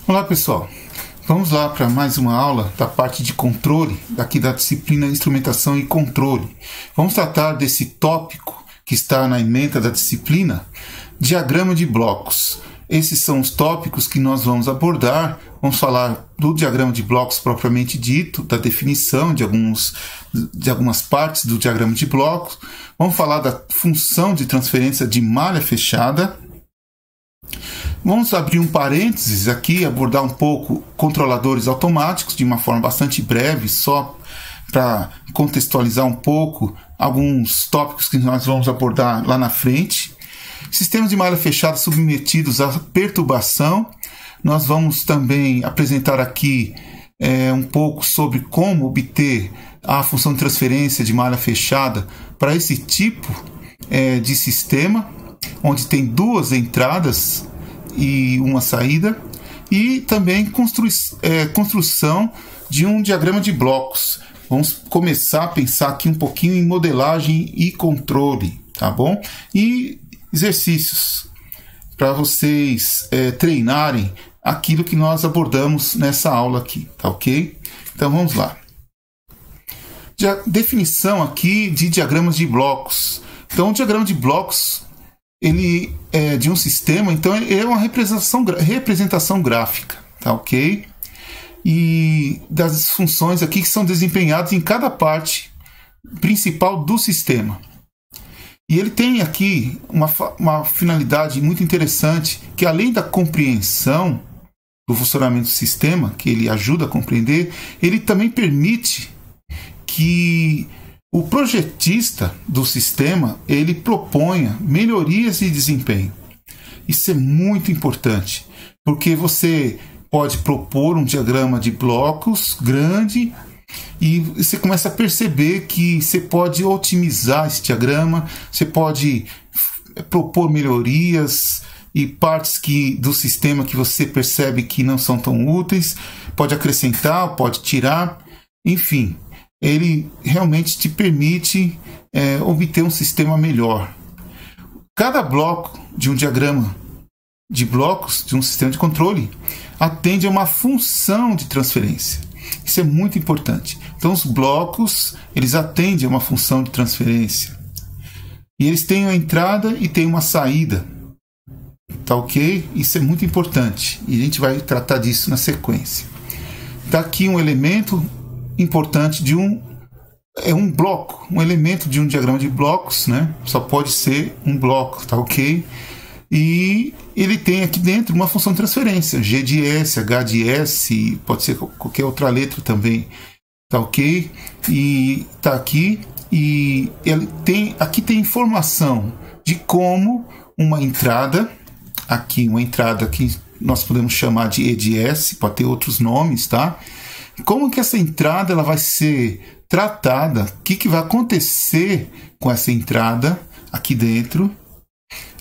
Olá pessoal, vamos lá para mais uma aula da parte de controle, daqui da disciplina Instrumentação e Controle. Vamos tratar desse tópico que está na ementa da disciplina, diagrama de blocos. Esses são os tópicos que nós vamos abordar. Vamos falar do diagrama de blocos propriamente dito, da definição de algumas partes do diagrama de blocos. Vamos falar da função de transferência de malha fechada. Vamos abrir um parênteses aqui, abordar um pouco controladores automáticos de uma forma bastante breve, só para contextualizar um pouco alguns tópicos que nós vamos abordar lá na frente. Sistemas de malha fechada submetidos à perturbação. Nós vamos também apresentar aqui um pouco sobre como obter a função de transferência de malha fechada para esse tipo de sistema, onde tem duas entradas e uma saída, e também construção de um diagrama de blocos. Vamos começar a pensar aqui um pouquinho em modelagem e controle, tá bom? E exercícios para vocês treinarem aquilo que nós abordamos nessa aula aqui, tá ok? Então vamos lá. Definição aqui de diagramas de blocos. Então o diagrama de blocos ele é de um sistema, então ele é uma representação gráfica, tá ok? E das funções aqui que são desempenhadas em cada parte principal do sistema. E ele tem aqui uma finalidade muito interessante, que além da compreensão do funcionamento do sistema, que ele ajuda a compreender, ele também permite que o projetista do sistema ele proponha melhorias de desempenho. Isso é muito importante, porque você pode propor um diagrama de blocos grande e você começa a perceber que você pode otimizar esse diagrama, você pode propor melhorias e partes do sistema que você percebe que não são tão úteis, pode acrescentar, pode tirar, enfim. Ele realmente te permite obter um sistema melhor. Cada bloco de um diagrama de blocos de um sistema de controle atende a uma função de transferência. Isso é muito importante. Então os blocos eles atendem a uma função de transferência. E eles têm uma entrada e têm uma saída. Tá ok? Isso é muito importante. E a gente vai tratar disso na sequência. Está aqui um elemento importante de um bloco, um elemento de um diagrama de blocos, né? Só pode ser um bloco, tá ok? E ele tem aqui dentro uma função de transferência, G de S, H de S, pode ser qualquer outra letra também, tá ok? E tá aqui, e aqui tem informação de como uma entrada que nós podemos chamar de E de S, pode ter outros nomes, tá? Como que essa entrada ela vai ser tratada, o que vai acontecer com essa entrada aqui dentro.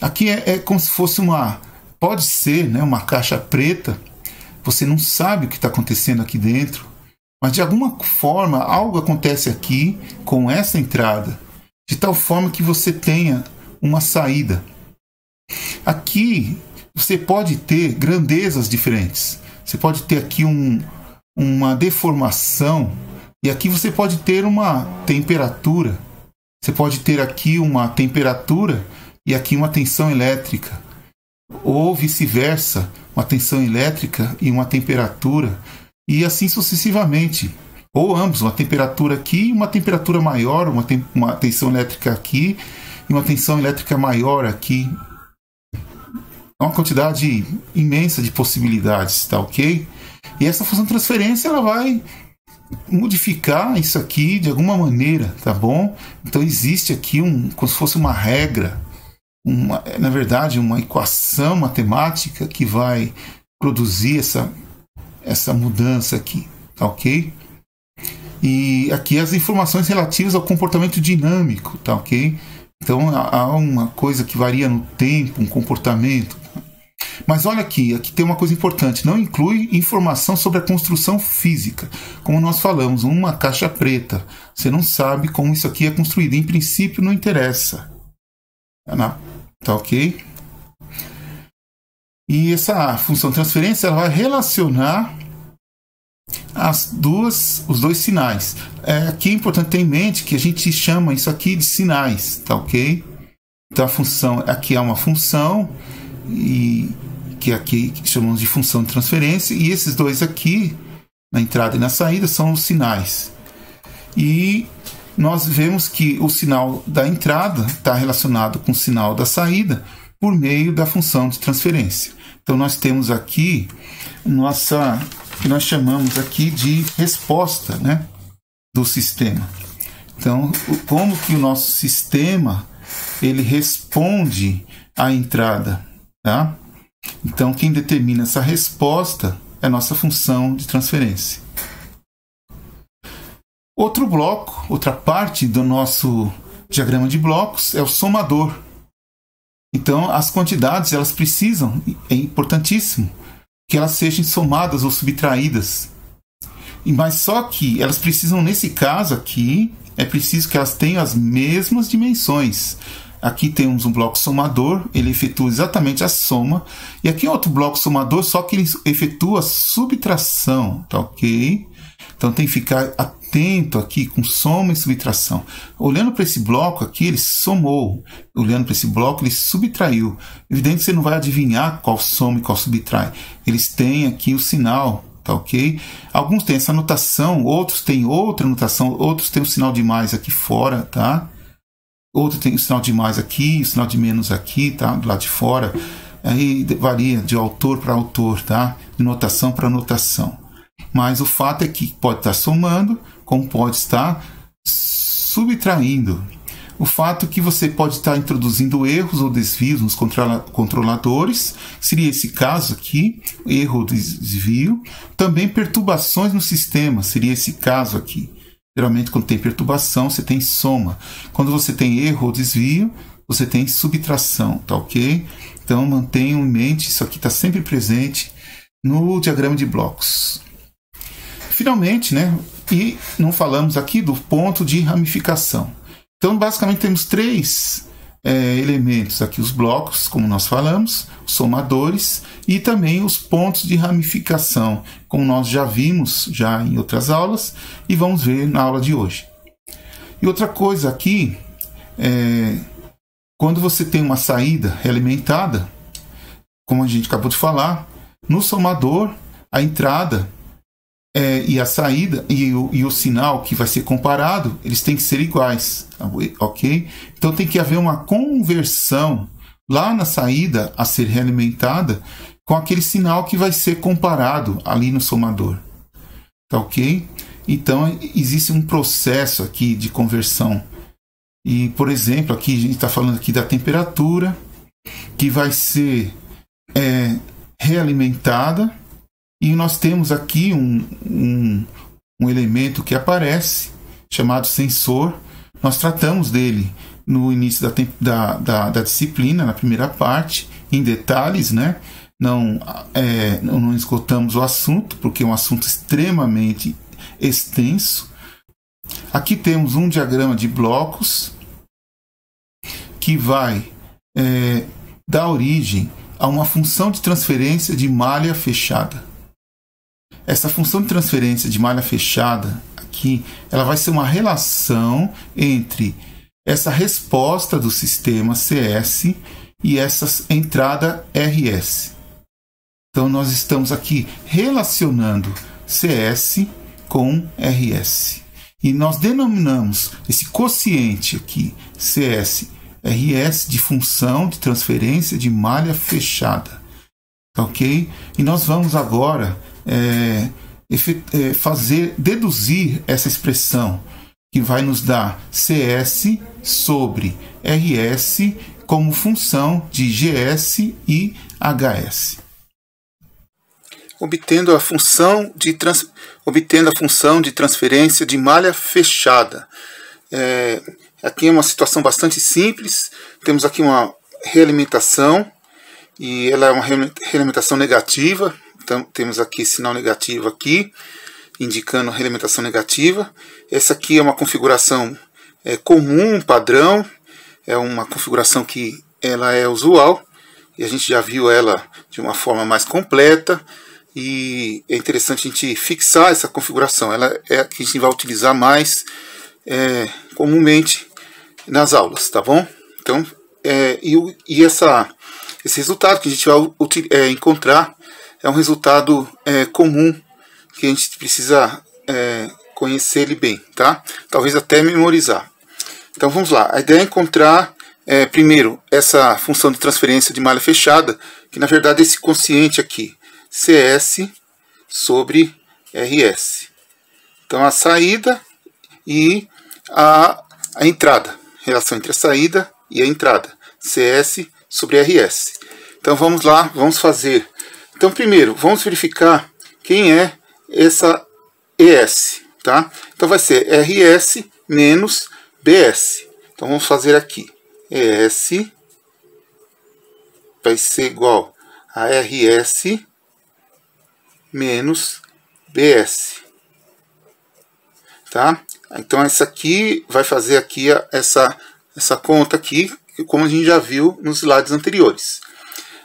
Aqui é como se fosse pode ser, né, uma caixa preta, você não sabe o que está acontecendo aqui dentro, mas de alguma forma algo acontece aqui com essa entrada, de tal forma que você tenha uma saída. Aqui você pode ter grandezas diferentes, você pode ter aqui uma deformação, e aqui você pode ter uma temperatura. Você pode ter aqui uma temperatura e aqui uma tensão elétrica. Ou vice-versa, uma tensão elétrica e uma temperatura. E assim sucessivamente. Ou ambos, uma temperatura aqui e uma temperatura maior, uma tensão elétrica aqui e uma tensão elétrica maior aqui. É uma quantidade imensa de possibilidades, tá ok? E essa função de transferência ela vai modificar isso aqui de alguma maneira, tá bom? Então existe aqui como se fosse uma regra, na verdade uma equação matemática que vai produzir essa mudança aqui, tá ok? E aqui as informações relativas ao comportamento dinâmico, tá ok? Então há uma coisa que varia no tempo, um comportamento. Mas olha aqui tem uma coisa importante, não inclui informação sobre a construção física. Como nós falamos, uma caixa preta, você não sabe como isso aqui é construído, em princípio não interessa. Tá ok? E essa função de transferência ela vai relacionar os dois sinais. Aqui é importante ter em mente que a gente chama isso aqui de sinais, tá ok? Então a função aqui é uma função e que aqui chamamos de função de transferência, e esses dois aqui, na entrada e na saída, são os sinais. E nós vemos que o sinal da entrada está relacionado com o sinal da saída por meio da função de transferência. Então nós temos aqui que nós chamamos aqui de resposta, né, do sistema. Então, como que o nosso sistema ele responde à entrada, tá? Então, quem determina essa resposta é a nossa função de transferência. Outro bloco, outra parte do nosso diagrama de blocos é o somador. Então, as quantidades elas precisam, é importantíssimo, que elas sejam somadas ou subtraídas. Mas só que elas precisam, nesse caso aqui, é preciso que elas tenham as mesmas dimensões. Aqui temos um bloco somador, ele efetua exatamente a soma. E aqui outro bloco somador, só que ele efetua a subtração, tá ok? Então tem que ficar atento aqui com soma e subtração. Olhando para esse bloco aqui, ele somou. Olhando para esse bloco, ele subtraiu. Evidente que você não vai adivinhar qual soma e qual subtrai. Eles têm aqui o sinal, tá ok? Alguns têm essa notação, outros têm outra notação, outros têm o sinal de mais aqui fora, tá? Outro tem o sinal de mais aqui, o sinal de menos aqui, tá? Do lado de fora. Aí varia de autor para autor, tá? De notação para notação. Mas o fato é que pode estar somando, como pode estar subtraindo. O fato é que você pode estar introduzindo erros ou desvios nos controladores, seria esse caso aqui, erro ou desvio. Também perturbações no sistema, seria esse caso aqui. Geralmente, quando tem perturbação, você tem soma. Quando você tem erro ou desvio, você tem subtração, tá ok? Então, mantenham em mente, isso aqui está sempre presente no diagrama de blocos. Finalmente, né? E não falamos aqui do ponto de ramificação. Então, basicamente, temos três elementos aqui: os blocos, como nós falamos, os somadores e também os pontos de ramificação, como nós já vimos já em outras aulas e vamos ver na aula de hoje. E outra coisa aqui, quando você tem uma saída realimentada, como a gente acabou de falar, no somador, a entrada e a saída e o sinal que vai ser comparado, eles têm que ser iguais, ok? Então tem que haver uma conversão lá na saída a ser realimentada com aquele sinal que vai ser comparado ali no somador, tá ok? Então existe um processo aqui de conversão. E, por exemplo, aqui a gente está falando aqui da temperatura que vai ser realimentada. E nós temos aqui um elemento que aparece, chamado sensor. Nós tratamos dele no início da disciplina, na primeira parte, em detalhes, né? Não esgotamos o assunto, porque é um assunto extremamente extenso. Aqui temos um diagrama de blocos que vai dar origem a uma função de transferência de malha fechada. Essa função de transferência de malha fechada aqui, ela vai ser uma relação entre essa resposta do sistema CS e essa entrada RS. Então nós estamos aqui relacionando CS com RS. E nós denominamos esse quociente aqui, CS-RS, de função de transferência de malha fechada. Ok? E nós vamos agora deduzir essa expressão que vai nos dar CS sobre RS como função de GS e HS. Obtendo a função de transferência de malha fechada. Aqui é uma situação bastante simples. Temos aqui uma realimentação e ela é uma realimentação negativa. Então, temos aqui sinal negativo aqui, indicando a realimentação negativa. Essa aqui é uma configuração comum, padrão. É uma configuração que ela é usual. e a gente já viu ela de uma forma mais completa, e é interessante a gente fixar essa configuração. Ela é a que a gente vai utilizar mais comumente nas aulas, tá bom? Então, esse resultado que a gente vai encontrar é um resultado comum, que a gente precisa conhecer ele bem, tá? Talvez até memorizar. Então vamos lá, a ideia é encontrar primeiro essa função de transferência de malha fechada, que na verdade é esse quociente aqui, CS sobre RS. Então a saída e a entrada, relação entre a saída e a entrada, CS sobre RS. Então vamos lá, vamos fazer. Então primeiro, vamos verificar quem é essa ES, tá? Então vai ser RS menos BS. Então vamos fazer aqui. ES vai ser igual a RS menos BS. Tá? Então essa aqui vai fazer aqui essa conta aqui, como a gente já viu nos slides anteriores.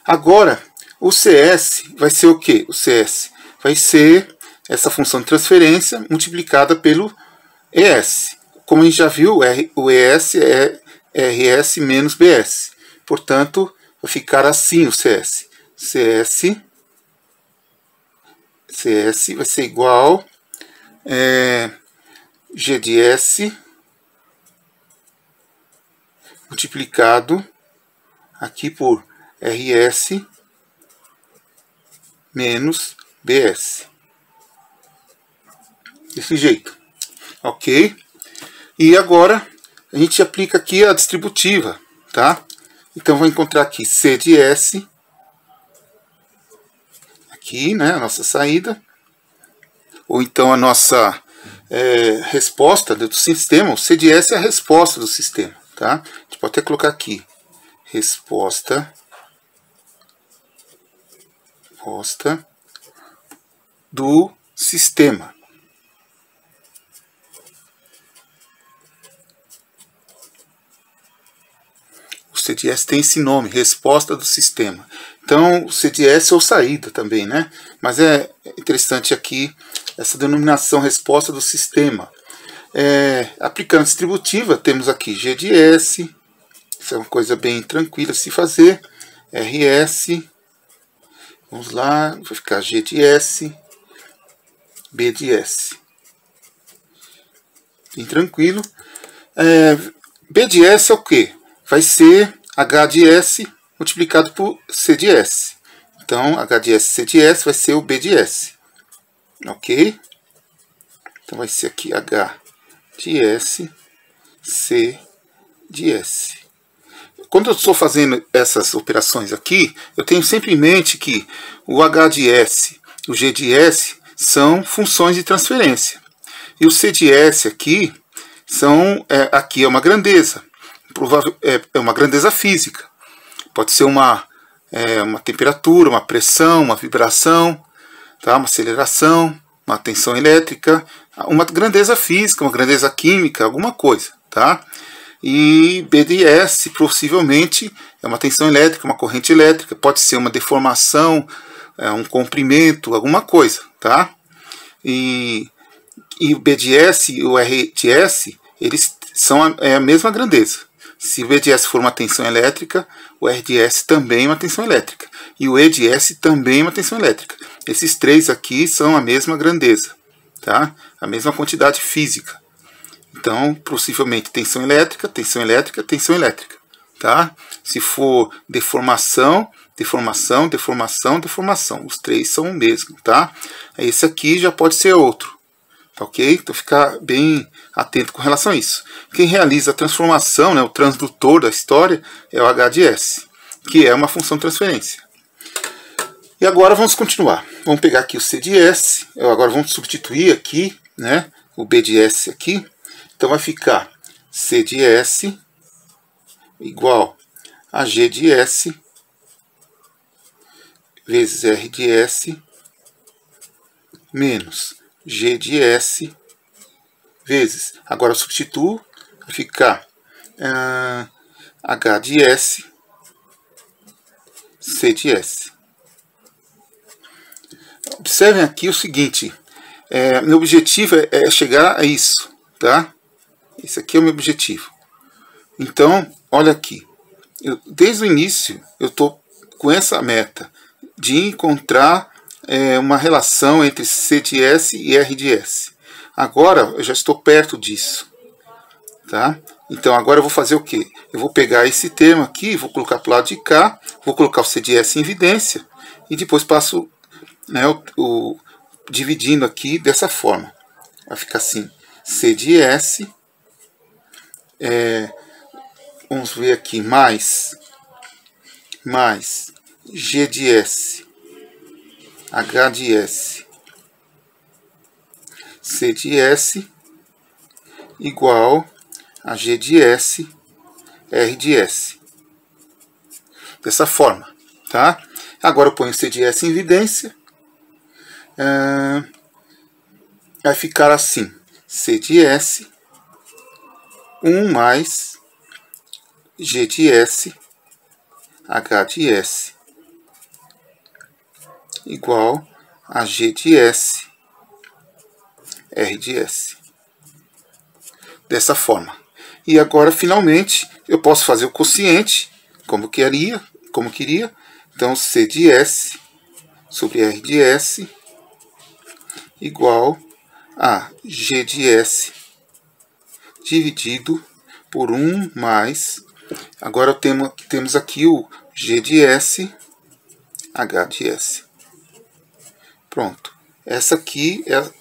Agora, o CS vai ser o quê? O CS vai ser essa função de transferência multiplicada pelo ES. Como a gente já viu, o ES é RS menos BS. Portanto, vai ficar assim o CS. CS vai ser igual G de S multiplicado aqui por RS menos BS. Desse jeito. Ok? E agora a gente aplica aqui a distributiva, tá? Então vou encontrar aqui C de S, aqui, né, a nossa saída, ou então a nossa resposta do sistema. O C de S é a resposta do sistema, tá? A gente pode até colocar aqui, resposta do sistema. O CDS tem esse nome, resposta do sistema. Então, o CDS ou saída também, né? Mas é interessante aqui essa denominação resposta do sistema. Aplicando distributiva, temos aqui G de S, isso é uma coisa bem tranquila de se fazer. RS, vamos lá, vai ficar G de S, B de S. Bem tranquilo. B de S é o quê? Vai ser H de S multiplicado por C de S. Então, H de S, C de S vai ser o B de S. Ok? Então, vai ser aqui H de S, C de S. Quando eu estou fazendo essas operações aqui, eu tenho sempre em mente que o H de S e o G de S são funções de transferência. E o C de S aqui, aqui é uma grandeza. É uma grandeza física. Pode ser uma temperatura, uma pressão, uma vibração, tá? Uma aceleração, uma tensão elétrica, uma grandeza física, uma grandeza química, alguma coisa, tá? E B de S possivelmente é uma tensão elétrica, uma corrente elétrica, pode ser uma deformação, um comprimento, alguma coisa, tá? E o B de S e o R de S, eles são a mesma grandeza. Se o B de S for uma tensão elétrica, o R de S também é uma tensão elétrica. E o E de S também é uma tensão elétrica. Esses três aqui são a mesma grandeza, tá? A mesma quantidade física. Então, possivelmente tensão elétrica, tensão elétrica, tensão elétrica, tá? Se for deformação, deformação, deformação, deformação. Os três são o mesmo, tá? Esse aqui já pode ser outro. Tá, ok? Então ficar bem atento com relação a isso. Quem realiza a transformação, né, o transdutor da história, é o H de S, que é uma função de transferência. E agora vamos continuar. Vamos pegar aqui o C de S, agora vamos substituir aqui, né, o B de S aqui. Então vai ficar C de S igual a G de S vezes R de S menos G de S vezes, agora eu substituo, vai ficar H de S C de S. Observem aqui o seguinte, meu objetivo é chegar a isso, tá? Esse aqui é o meu objetivo. Então, olha aqui, desde o início eu estou com essa meta de encontrar uma relação entre C de S e R de S. Agora eu já estou perto disso, tá? Então agora eu vou fazer o quê? Eu vou pegar esse termo aqui, vou colocar para o lado de cá, vou colocar o C de S em evidência e depois passo, né, dividindo aqui dessa forma. Vai ficar assim, C de S, vamos ver aqui, mais G de S, H de S, C de S igual a G de S, R de S. Dessa forma, tá? Agora eu ponho C de S em evidência. Vai ficar assim, C de S, 1 mais G de S, H de S, igual a G de S, R de S. Dessa forma. E agora, finalmente, eu posso fazer o quociente, como queria. Então, C de S sobre R de S igual a G de S dividido por 1 mais... Agora temos aqui o G de S, H de S. Pronto. Essa aqui é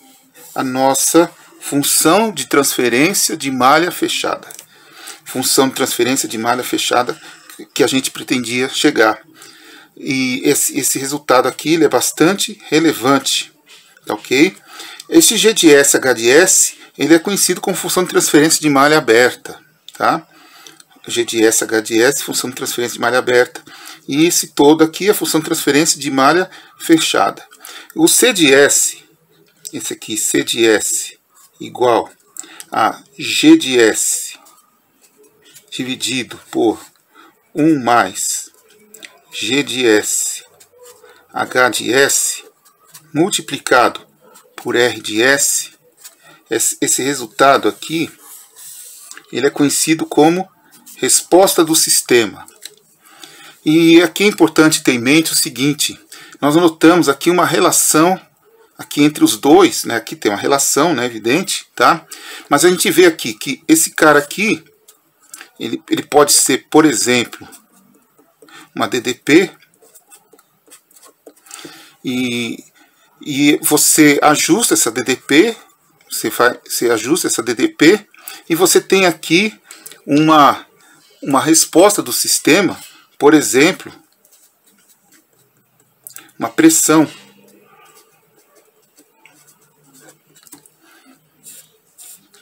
a nossa função de transferência de malha fechada. Função de transferência de malha fechada que a gente pretendia chegar. E esse resultado aqui ele é bastante relevante. Tá, ok? Este G de S, H de S, ele é conhecido como função de transferência de malha aberta. Tá? G de S, H de S, função de transferência de malha aberta. E esse todo aqui é a função de transferência de malha fechada. O C de S, esse aqui, C de S, igual a G de S dividido por 1 mais G de S, H de S, multiplicado por R de S. Esse resultado aqui, ele é conhecido como resposta do sistema. E aqui é importante ter em mente o seguinte, nós notamos aqui uma relação aqui entre os dois, né? Aqui tem uma relação, né, evidente, tá? Mas a gente vê aqui que esse cara aqui, ele pode ser, por exemplo, uma DDP, e você ajusta essa DDP, você ajusta essa DDP, e você tem aqui uma resposta do sistema, por exemplo, uma pressão.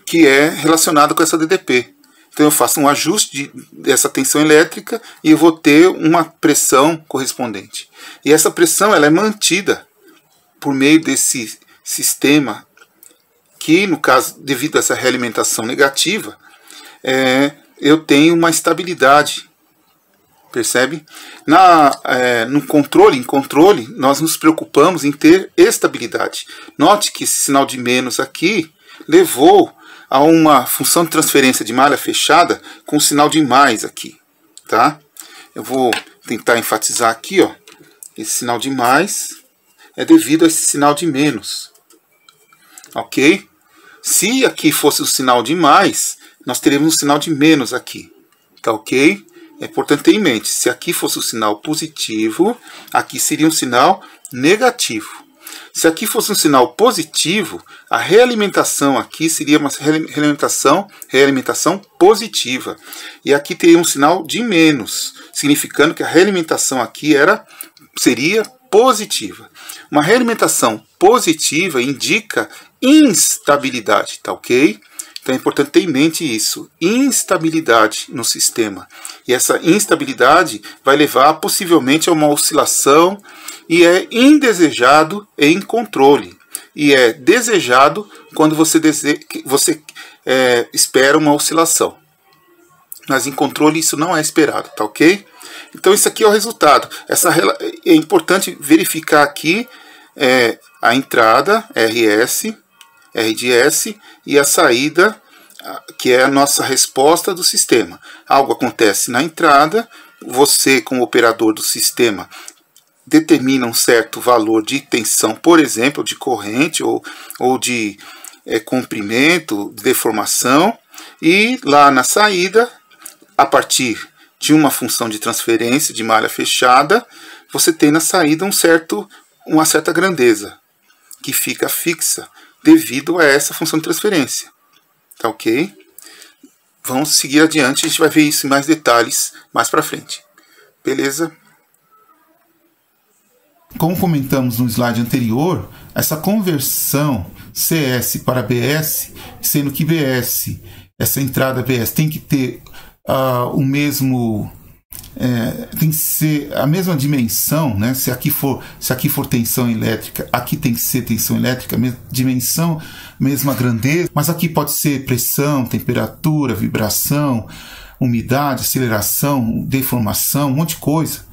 Que é relacionada com essa DDP. Então eu faço um ajuste dessa tensão elétrica e eu vou ter uma pressão correspondente. E essa pressão ela é mantida por meio desse sistema que, no caso, devido a essa realimentação negativa, eu tenho uma estabilidade. Percebe? Em controle, nós nos preocupamos em ter estabilidade. Note que esse sinal de menos aqui levou a uma função de transferência de malha fechada com o sinal de mais aqui. Tá? Eu vou tentar enfatizar aqui, ó, esse sinal de mais é devido a esse sinal de menos. Ok? Se aqui fosse o sinal de mais, nós teríamos um sinal de menos aqui. Tá ok? É importante ter em mente, se aqui fosse o sinal positivo, aqui seria um sinal negativo. Se aqui fosse um sinal positivo, a realimentação aqui seria uma realimentação positiva. E aqui teria um sinal de menos, significando que a realimentação aqui seria positiva. Uma realimentação positiva indica instabilidade, tá ok? Então é importante ter em mente isso, instabilidade no sistema. E essa instabilidade vai levar possivelmente a uma oscilação e é indesejado em controle. E é desejado quando você espera uma oscilação. Mas em controle isso não é esperado, tá ok? Então isso aqui é o resultado. É importante verificar aqui a entrada, RS, RDS, e a saída, que é a nossa resposta do sistema. Algo acontece na entrada, você como operador do sistema determina um certo valor de tensão, por exemplo, de corrente ou de comprimento, de deformação, e lá na saída, a partir de uma função de transferência de malha fechada, você tem na saída uma certa grandeza, que fica fixa devido a essa função de transferência. Tá ok? Vamos seguir adiante, a gente vai ver isso em mais detalhes mais para frente. Beleza? Como comentamos no slide anterior, essa conversão CS para BS, sendo que BS, essa entrada BS tem que ter o mesmo, tem que ser a mesma dimensão, né? Se aqui for tensão elétrica, aqui tem que ser tensão elétrica, mesma dimensão, mesma grandeza, mas aqui pode ser pressão, temperatura, vibração, umidade, aceleração, deformação, um monte de coisa.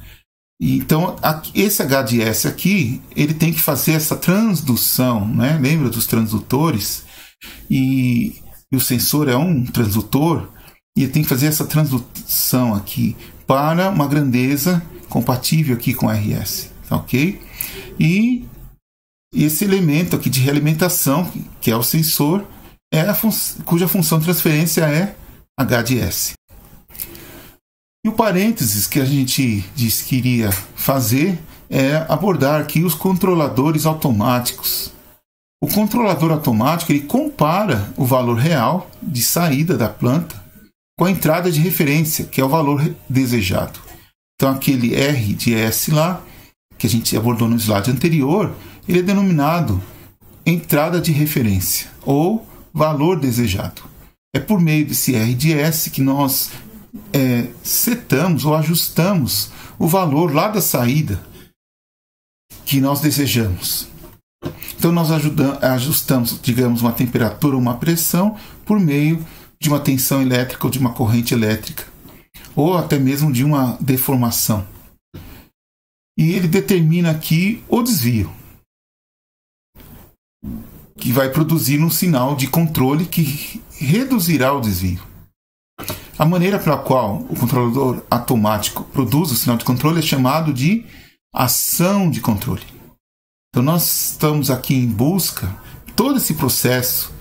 Então, esse HDS aqui, ele tem que fazer essa transdução, né? Lembra dos transdutores? E o sensor é um transdutor, e ele tem que fazer essa transdução aqui para uma grandeza compatível aqui com RS, tá ok? E esse elemento aqui de realimentação, que é o sensor, cuja função de transferência é HDS. E o parênteses que a gente disse que iria fazer é abordar aqui os controladores automáticos. O controlador automático ele compara o valor real de saída da planta com a entrada de referência, que é o valor desejado. Então aquele RDS lá, que a gente abordou no slide anterior, ele é denominado entrada de referência ou valor desejado. É por meio desse RDS que nós setamos ou ajustamos o valor lá da saída que nós desejamos. Então nós ajustamos, digamos, uma temperatura ou uma pressão por meio de uma tensão elétrica ou de uma corrente elétrica, ou até mesmo de uma deformação. E ele determina aqui o desvio, que vai produzir um sinal de controle que reduzirá o desvio. A maneira pela qual o controlador automático produz o sinal de controle é chamado de ação de controle. Então nós estamos aqui em busca todo esse processo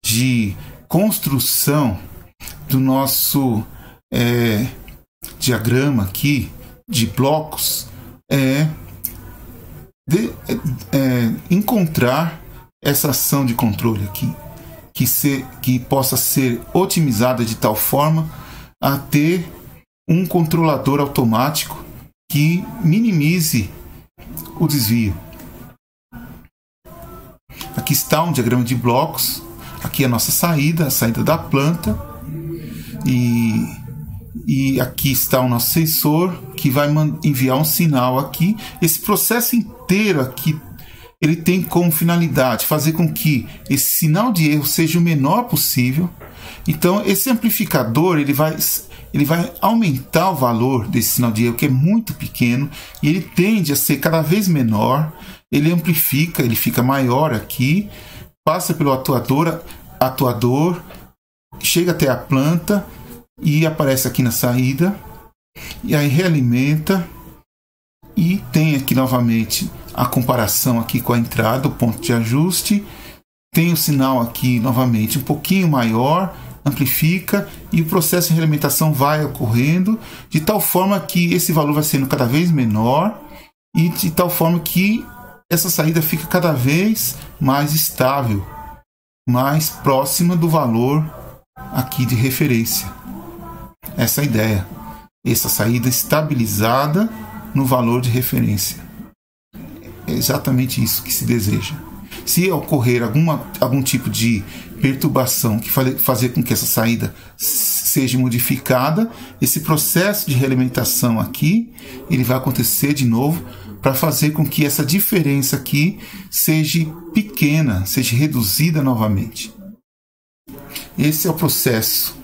de construção do nosso diagrama aqui de blocos encontrar essa ação de controle aqui que possa ser otimizada de tal forma a ter um controlador automático que minimize o desvio. Aqui está um diagrama de blocos, aqui é a nossa saída, a saída da planta, e aqui está o nosso sensor que vai enviar um sinal aqui. Esse processo inteiro aqui ele tem como finalidade fazer com que esse sinal de erro seja o menor possível. Então esse amplificador ele vai aumentar o valor desse sinal de erro, que é muito pequeno, e ele tende a ser cada vez menor. Ele amplifica, ele fica maior aqui, passa pelo atuador, chega até a planta e aparece aqui na saída, e aí realimenta, e tem aqui novamente a comparação aqui com a entrada, o ponto de ajuste, tem o sinal aqui novamente um pouquinho maior, amplifica, e o processo de realimentação vai ocorrendo de tal forma que esse valor vai sendo cada vez menor, e de tal forma que essa saída fica cada vez mais estável, mais próxima do valor aqui de referência. Essa é a ideia. Essa saída estabilizada no valor de referência. É exatamente isso que se deseja. Se ocorrer algum tipo de perturbação que fazer com que essa saída seja modificada, esse processo de realimentação aqui, ele vai acontecer de novo para fazer com que essa diferença aqui seja pequena, seja reduzida novamente. Esse é o processo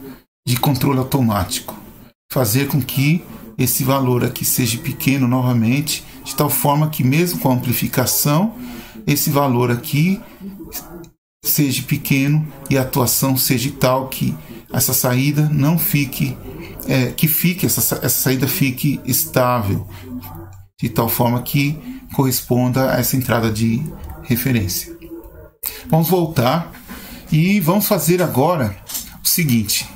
de controle automático. Fazer com que esse valor aqui seja pequeno novamente, de tal forma que mesmo com a amplificação, esse valor aqui seja pequeno e a atuação seja tal que essa saída não fique, essa saída fique estável, de tal forma que corresponda a essa entrada de referência. Vamos voltar e vamos fazer agora o seguinte.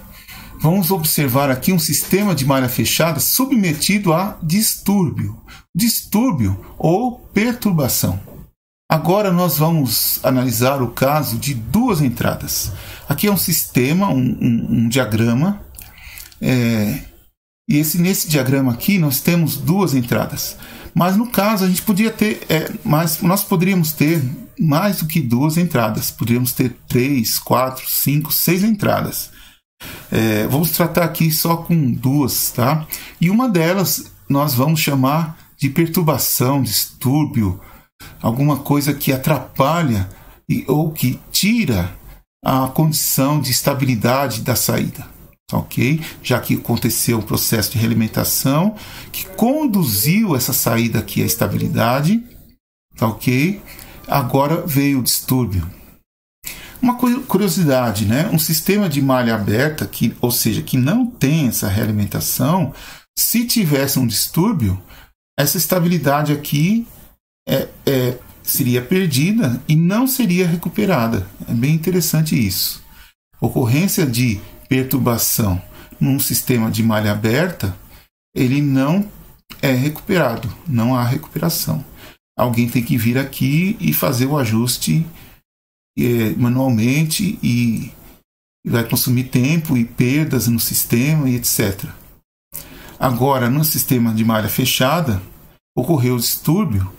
Vamos observar aqui um sistema de malha fechada submetido a distúrbio. Distúrbio ou perturbação. Agora nós vamos analisar o caso de duas entradas. Aqui é um sistema, um diagrama. E nesse diagrama aqui nós temos duas entradas. Mas no caso a gente podia ter, nós poderíamos ter mais do que duas entradas. Poderíamos ter 3, 4, 5, 6 entradas. Vamos tratar aqui só com duas, tá? E uma delas nós vamos chamar de perturbação, distúrbio, alguma coisa que atrapalha ou que tira a condição de estabilidade da saída, ok? Já que aconteceu um processo de realimentação que conduziu essa saída aqui à estabilidade, ok? Agora veio o distúrbio. Uma curiosidade, né? Um sistema de malha aberta, ou seja, que não tem essa realimentação, se tivesse um distúrbio, essa estabilidade aqui seria perdida e não seria recuperada. É bem interessante isso. Ocorrência de perturbação num sistema de malha aberta, ele não é recuperado, não há recuperação. Alguém tem que vir aqui e fazer o ajuste manualmente e vai consumir tempo e perdas no sistema e etc. Agora, no sistema de malha fechada, ocorreu o distúrbio,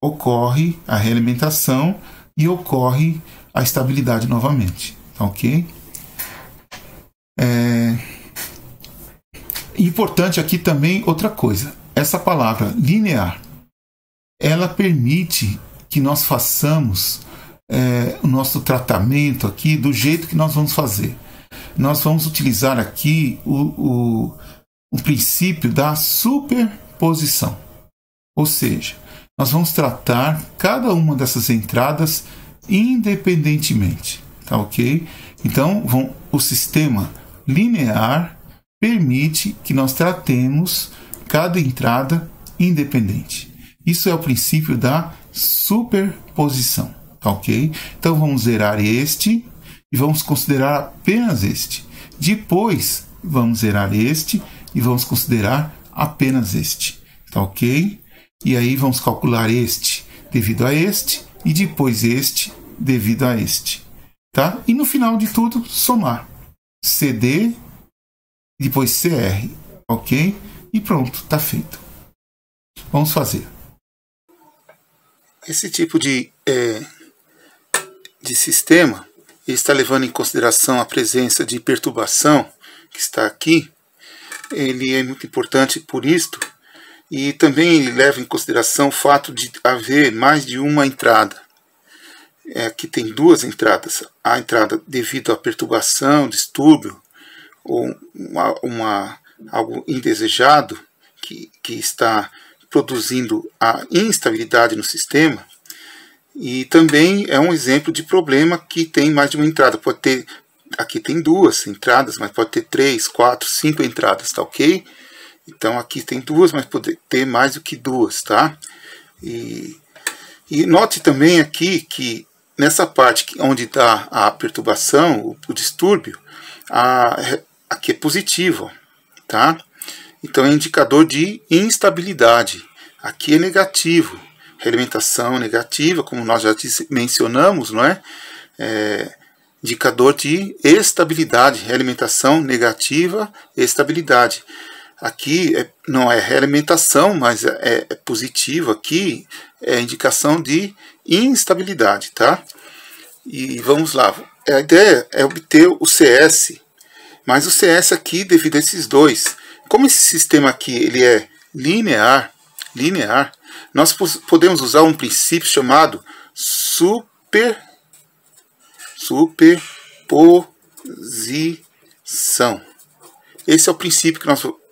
ocorre a realimentação e ocorre a estabilidade novamente. Ok? Importante aqui também outra coisa. Essa palavra linear, ela permite que nós façamos o nosso tratamento aqui do jeito que nós vamos fazer. Nós vamos utilizar aqui o princípio da superposição. Ou seja, nós vamos tratar cada uma dessas entradas independentemente. Tá ok? Então, o sistema linear permite que nós tratemos cada entrada independente. Isso é o princípio da superposição. Tá ok? Então vamos zerar este e vamos considerar apenas este. Depois vamos zerar este e vamos considerar apenas este. Tá ok? E aí vamos calcular este devido a este e depois este devido a este. Tá? E no final de tudo, somar. CD, depois CR. Ok? E pronto, está feito. Vamos fazer. Esse tipo de sistema, ele está levando em consideração a presença de perturbação que está aqui. Ele é muito importante por isto. E também ele leva em consideração o fato de haver mais de uma entrada. Aqui tem duas entradas. A entrada devido à perturbação, distúrbio, ou algo indesejado que está produzindo a instabilidade no sistema. E também é um exemplo de problema que tem mais de uma entrada. Pode ter, aqui tem duas entradas, mas pode ter 3, 4, 5 entradas, tá ok? Então aqui tem duas, mas pode ter mais do que duas, tá? E note também aqui que nessa parte onde está a perturbação, o distúrbio, aqui é positivo, tá? Então é indicador de instabilidade. Aqui é negativo. Realimentação negativa, como nós já mencionamos, não é? Indicador de estabilidade. Realimentação negativa, estabilidade. Aqui não é realimentação, mas é positivo. Aqui é indicação de instabilidade, tá? E vamos lá. A ideia é obter o CS, mas o CS aqui, devido a esses dois, como esse sistema aqui ele é linear, nós podemos usar um princípio chamado superposição. Esse é o princípio que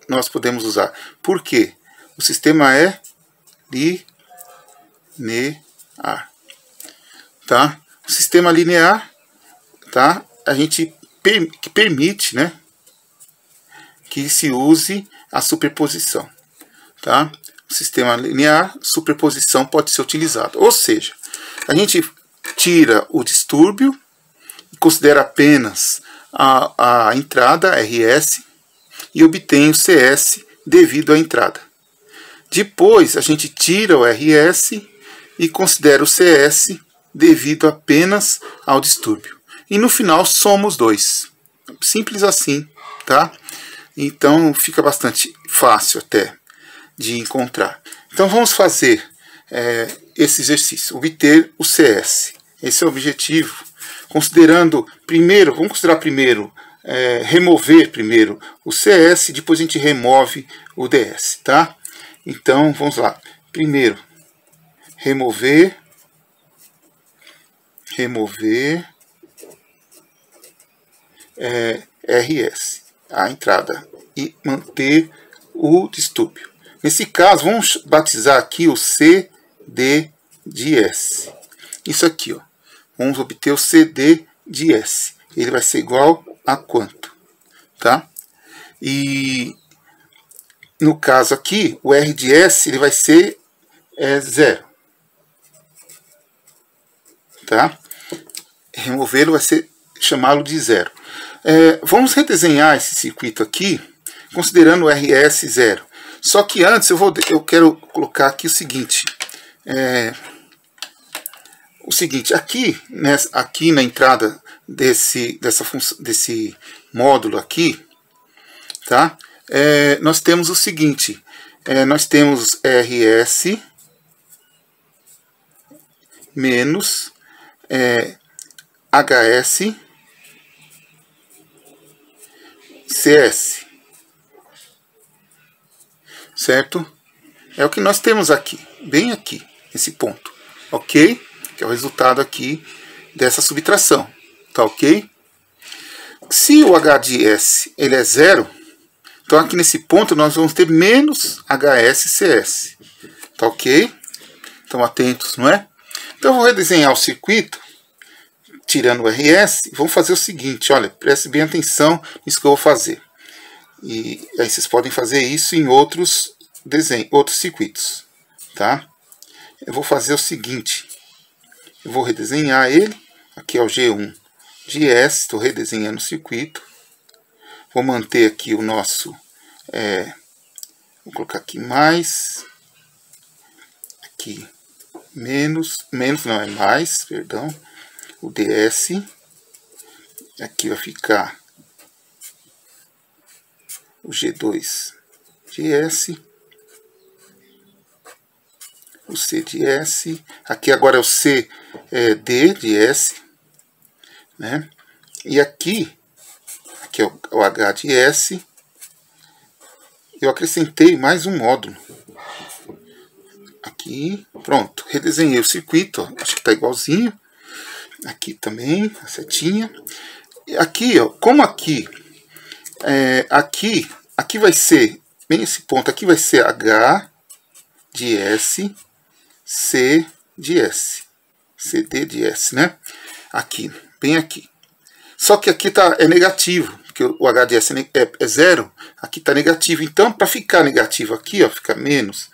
nós podemos usar. Por quê? O sistema é linear. Tá? O sistema linear, tá? A gente que permite, né, que se use a superposição. Tá? O sistema linear, superposição pode ser utilizado. Ou seja, a gente tira o distúrbio e considera apenas a entrada RS e obtém o CS devido à entrada. Depois a gente tira o RS e considera o CS devido apenas ao distúrbio. E no final soma os dois. Simples assim, tá? Então fica bastante fácil até de encontrar. Então vamos fazer esse exercício, obter o CS. Esse é o objetivo. Considerando primeiro, vamos considerar primeiro, remover primeiro o CS, depois a gente remove o DS, tá? Então vamos lá. Primeiro, remover RS, a entrada, e manter o distúrbio. Nesse caso, vamos batizar aqui o CD de S. Isso aqui, ó. Vamos obter o CD de S. Ele vai ser igual a quanto? Tá? E no caso aqui, o R de S ele vai ser 0. Tá? Removê-lo vai ser chamá-lo de 0. Vamos redesenhar esse circuito aqui, considerando o RS 0. Só que antes eu quero colocar aqui o seguinte. Aqui na entrada desse módulo aqui, tá? Nós temos o seguinte. Nós temos RS menos HS CS, certo? É o que nós temos aqui, bem aqui, nesse ponto, ok? Que é o resultado aqui dessa subtração, tá ok? Se o H de S ele é 0, então aqui nesse ponto nós vamos ter menos HSCS, tá ok? Então atentos, não é? Então eu vou redesenhar o circuito, tirando o RS, vamos fazer o seguinte, olha, preste bem atenção nisso que eu vou fazer. E aí vocês podem fazer isso em outros circuitos, tá? Eu vou fazer o seguinte, eu vou redesenhar ele, aqui é o G1 de S, estou redesenhando o circuito, vou manter aqui o nosso, vou colocar aqui mais, aqui menos não é mais, perdão, o DS, aqui vai ficar o G2 de S, o C de S, aqui agora é o C D de S, né? E aqui é o H de S, eu acrescentei mais um módulo, aqui, pronto, redesenhei o circuito, ó, acho que está igualzinho, aqui também, a setinha, e aqui, ó, como aqui vai ser, bem esse ponto aqui vai ser H de S, C de S, CD de S, né? Aqui, bem aqui. Só que aqui é negativo, porque o H de S é 0, aqui está negativo. Então, para ficar negativo aqui, ó, fica menos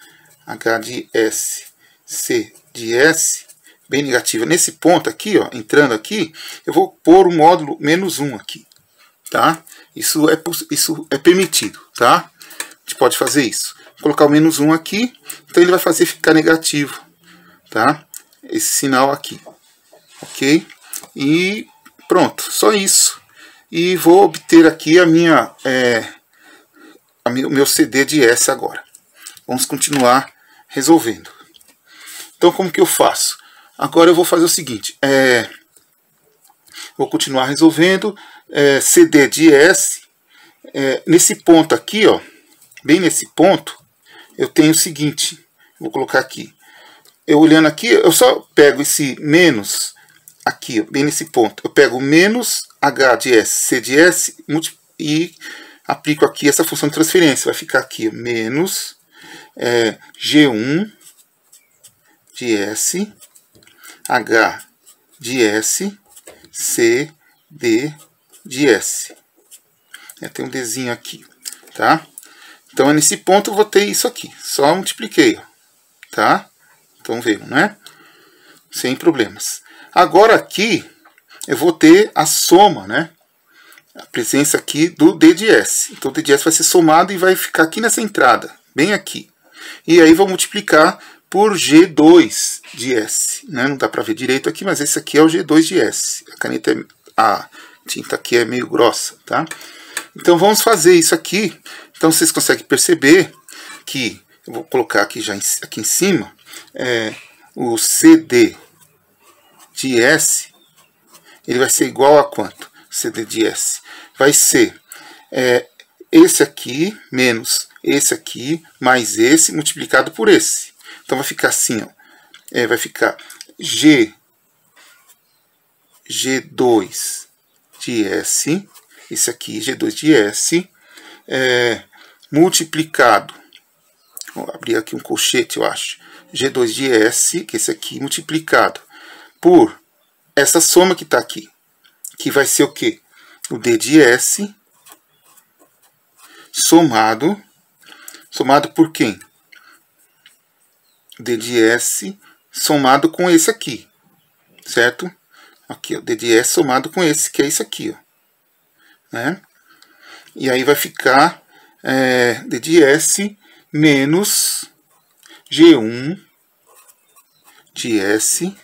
H de S, C de S, bem negativo. Nesse ponto aqui, ó, entrando aqui, eu vou pôr o módulo menos 1 aqui, tá? Isso é permitido, tá? A gente pode fazer isso. Vou colocar o menos 1 aqui, então ele vai fazer ficar negativo, tá? Esse sinal aqui, ok? E pronto, só isso. E vou obter aqui o meu CD de S agora. Vamos continuar resolvendo. Então, como que eu faço? Agora eu vou fazer o seguinte. Vou continuar resolvendo. CD de S. Nesse ponto aqui, ó, bem nesse ponto, eu tenho o seguinte. Vou colocar aqui. Eu olhando aqui, eu só pego esse menos aqui, bem nesse ponto. Eu pego menos H de S, C de S e aplico aqui essa função de transferência. Vai ficar aqui menos G1 de S, H de S, C, D de S. Tem um Dzinho aqui, tá? Então, nesse ponto eu vou ter isso aqui. Só multipliquei, tá? Então, veio, né? Sem problemas. Agora aqui, eu vou ter a soma, né? A presença aqui do D de S. Então, o D de S vai ser somado e vai ficar aqui nessa entrada, bem aqui. E aí, vou multiplicar por G2 de S. Né? Não dá para ver direito aqui, mas esse aqui é o G2 de S. A tinta aqui é meio grossa, tá? Então, vamos fazer isso aqui. Então, vocês conseguem perceber que, eu vou colocar aqui já aqui em cima, o CD de S, ele vai ser igual a quanto? CD de S vai ser esse aqui menos esse aqui, mais esse, multiplicado por esse. Então, vai ficar assim, ó. Vai ficar G2 de S, esse aqui, G2 de S, multiplicado, vou abrir aqui um colchete, eu acho, G2 de S, que é esse aqui, multiplicado por essa soma que está aqui, que vai ser o quê? O D de S, somado por quem? D de S somado com esse aqui, certo? Aqui, ó, D de S somado com esse, que é isso aqui, ó, né? E aí vai ficar D de S menos G1 de S,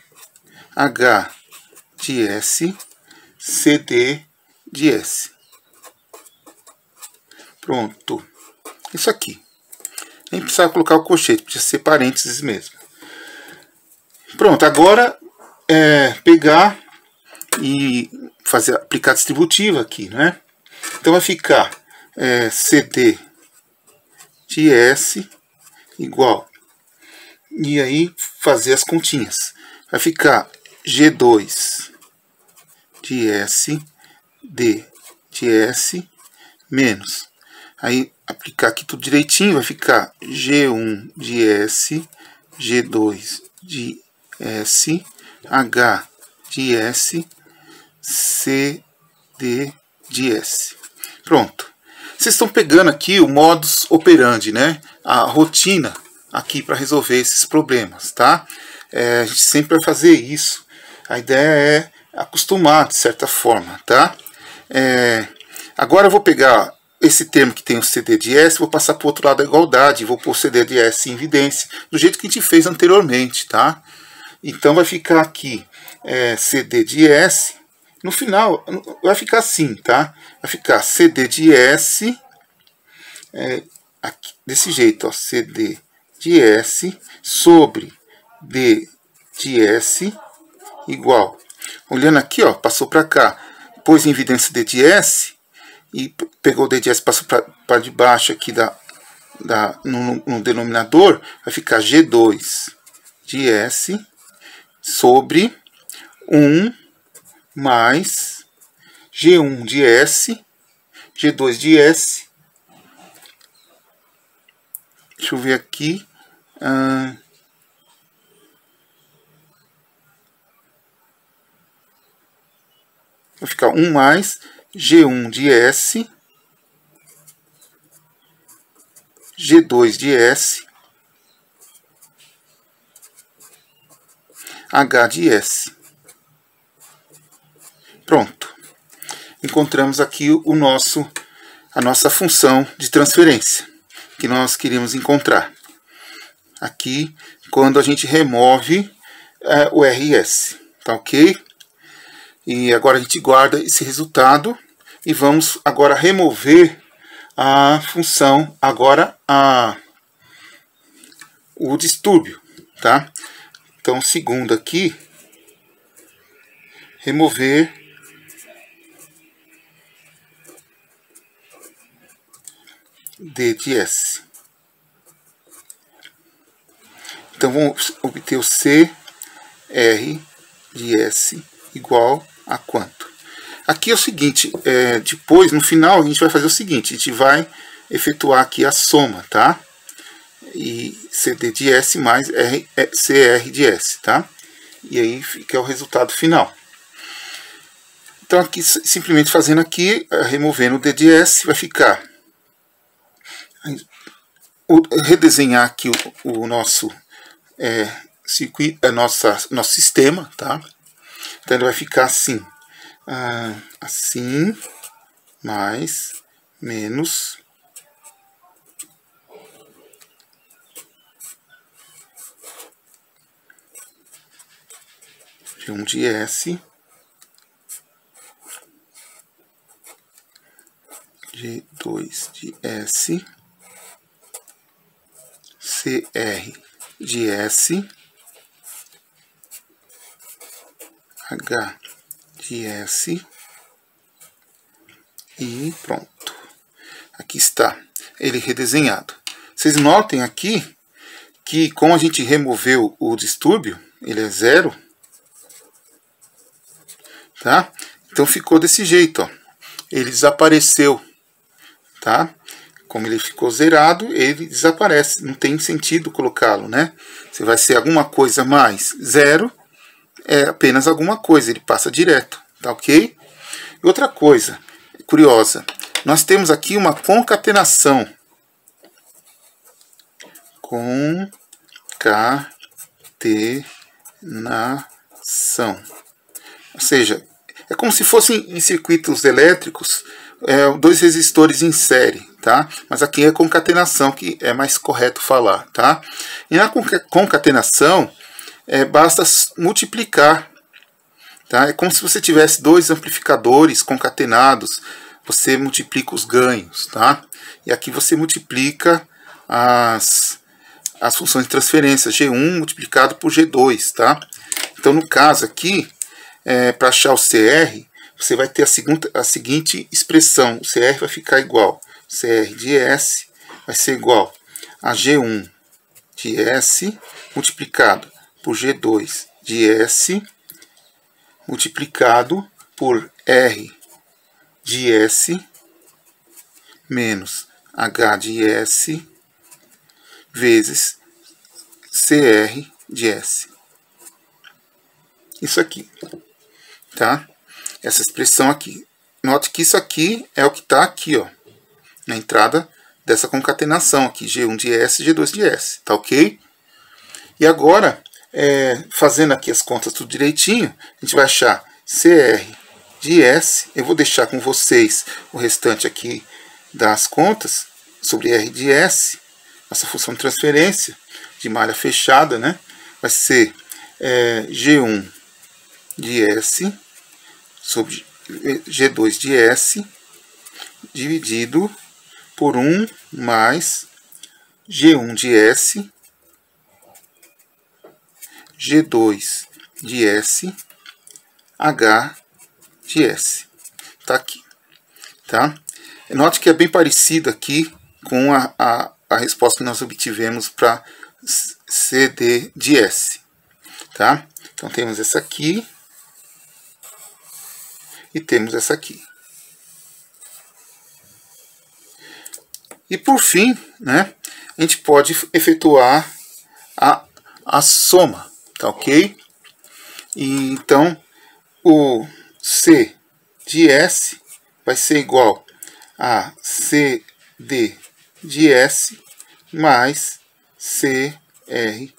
H de S, CD de S. Pronto. Isso aqui. Nem precisava colocar o colchete, podia ser parênteses mesmo. Pronto, agora pegar e aplicar a distributiva aqui, né? Então vai ficar CD de S igual. E aí fazer as continhas. Vai ficar G2 de S, D de S, menos. Aí aplicar aqui tudo direitinho, vai ficar G1 de S, G2 de S, H de S, C, D de S. Pronto. Vocês estão pegando aqui o modus operandi, né? A rotina aqui para resolver esses problemas, tá? A gente sempre vai fazer isso. A ideia é acostumar, de certa forma, tá? Agora eu vou pegar esse termo que tem o CD de S, vou passar para o outro lado da igualdade, vou pôr o CD de S em evidência, do jeito que a gente fez anteriormente, tá? Então vai ficar aqui CD de S, no final vai ficar assim, tá? Vai ficar CD de S, aqui, desse jeito, ó, CD de S sobre D de S igual. Olhando aqui, ó, passou para cá, pôs em evidência D de S, e pegou o D de S, passou para debaixo aqui no denominador, vai ficar G2 de S sobre 1 mais G1 de S, G2 de S. Deixa eu ver aqui. Vai ficar 1 mais G1 de S, G2 de S, H de S. Pronto. Encontramos aqui a nossa função de transferência que nós queríamos encontrar. Aqui, quando a gente remove o RS. Tá ok? E agora a gente guarda esse resultado e vamos agora remover a função, agora o distúrbio, tá? Então, segundo aqui, remover D de S. Então, vamos obter o C, R de S igual a quanto? aqui é o seguinte, depois, no final, a gente vai fazer o seguinte, a gente vai efetuar aqui a soma, tá? E CD de S mais CR de S, tá? E aí fica o resultado final. Então aqui, simplesmente fazendo aqui, removendo o D de S, vai ficar... redesenhar aqui o nosso circuito, nosso sistema, tá? Então ele vai ficar assim, assim, mais, menos, G1 de S, G2 de S, CR de S, H de S, e pronto. Aqui está ele redesenhado. Vocês notem aqui que, como a gente removeu o distúrbio, ele é 0, tá? Então ficou desse jeito, ó. Ele desapareceu, tá? Como ele ficou zerado, ele desaparece. Não tem sentido colocá-lo, né? Se vai ser alguma coisa mais 0, é apenas alguma coisa, ele passa direto, tá ok? E outra coisa curiosa, nós temos aqui uma concatenação. Concatenação. Ou seja, é como se fossem em circuitos elétricos dois resistores em série, tá? Mas aqui é concatenação que é mais correto falar, tá? E na concatenação basta multiplicar, tá? É como se você tivesse dois amplificadores concatenados, você multiplica os ganhos, tá? E aqui você multiplica as funções de transferência, G1 multiplicado por G2, tá? Então no caso aqui, para achar o CR, você vai ter a seguinte expressão, o CR vai ficar igual, CR de S vai ser igual a G1 de S multiplicado por G2 de S multiplicado por R de S menos H de S vezes CR de S. Isso aqui, tá? Essa expressão aqui. Note que isso aqui é o que está aqui, ó, na entrada dessa concatenação aqui, G1 de S, G2 de S, tá ok? E agora, fazendo aqui as contas tudo direitinho, a gente vai achar CR de S. Eu vou deixar com vocês o restante aqui das contas sobre R de S, nossa função de transferência de malha fechada, né? Vai ser G1 de S sobre G2 de S dividido por 1 mais G1 de S, G2 de S, H de S. Tá aqui, tá? Note que é bem parecido aqui com a resposta que nós obtivemos para CD de S, tá? Então temos essa aqui e temos essa aqui. E por fim, né, a gente pode efetuar a soma, tá ok? E então o C de S vai ser igual a CD de S mais CR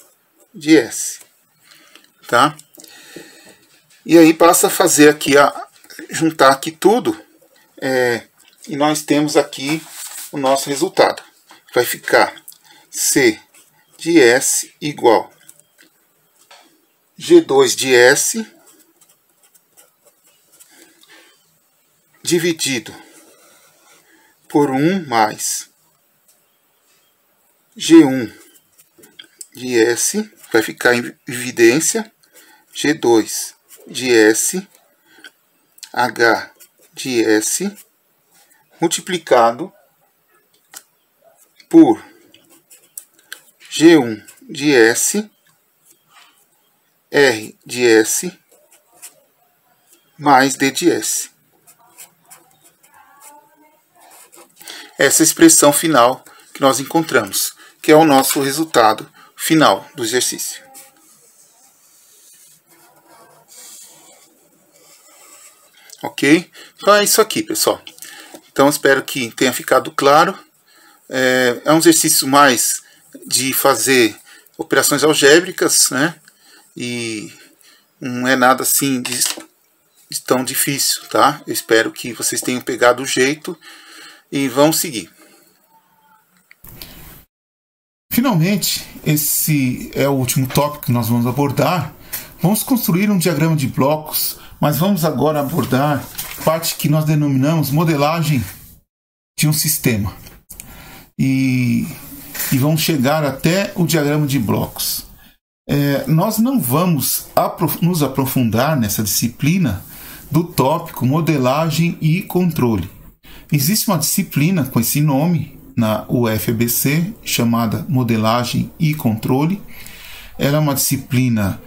de S, tá? E aí basta fazer aqui, juntar aqui tudo, e nós temos aqui o nosso resultado. Vai ficar C de S igual G2 de S dividido por 1 mais G1 de S, vai ficar em evidência, G2 de S, H de S, multiplicado por G1 de S, R de S, mais D de S. essa expressão final que nós encontramos, que é o nosso resultado final do exercício. Ok? Então é isso aqui, pessoal. Então espero que tenha ficado claro. É um exercício mais de fazer operações algébricas, né? E não é nada assim de tão difícil, tá? Eu espero que vocês tenham pegado o jeito e vão seguir. Finalmente, esse é o último tópico que nós vamos abordar. Vamos construir um diagrama de blocos, mas vamos agora abordar parte que nós denominamos modelagem de um sistema. E vamos chegar até o diagrama de blocos. Nós não vamos nos aprofundar nessa disciplina do tópico modelagem e controle. Existe uma disciplina com esse nome na UFABC chamada modelagem e controle. Ela é uma disciplina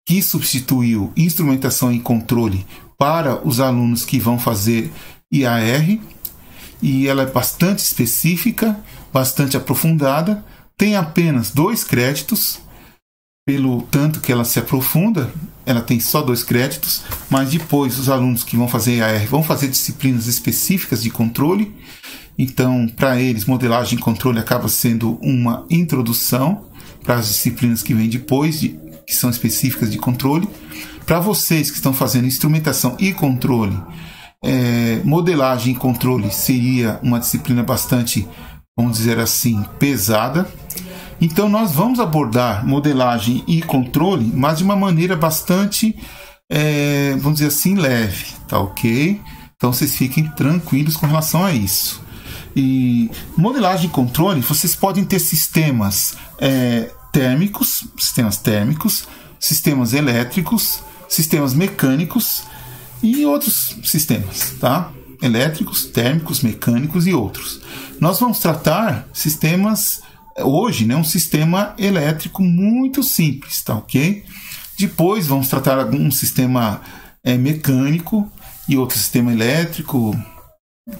que substituiu instrumentação e controle para os alunos que vão fazer IAR, e ela é bastante específica, bastante aprofundada, tem apenas 2 créditos, pelo tanto que ela se aprofunda, ela tem só 2 créditos, mas depois os alunos que vão fazer IAR vão fazer disciplinas específicas de controle, então para eles modelagem e controle acaba sendo uma introdução para as disciplinas que vêm depois, que são específicas de controle. Para vocês que estão fazendo instrumentação e controle, modelagem e controle seria uma disciplina bastante, vamos dizer assim, pesada. Então nós vamos abordar modelagem e controle, mas de uma maneira bastante, vamos dizer assim, leve, tá ok? Então vocês fiquem tranquilos com relação a isso. E modelagem e controle, vocês podem ter sistemas térmicos, sistemas elétricos, sistemas mecânicos e outros sistemas, tá? Elétricos, térmicos, mecânicos e outros. Nós vamos tratar sistemas hoje, né, um sistema elétrico muito simples, tá ok? Depois vamos tratar algum sistema mecânico e outro sistema elétrico,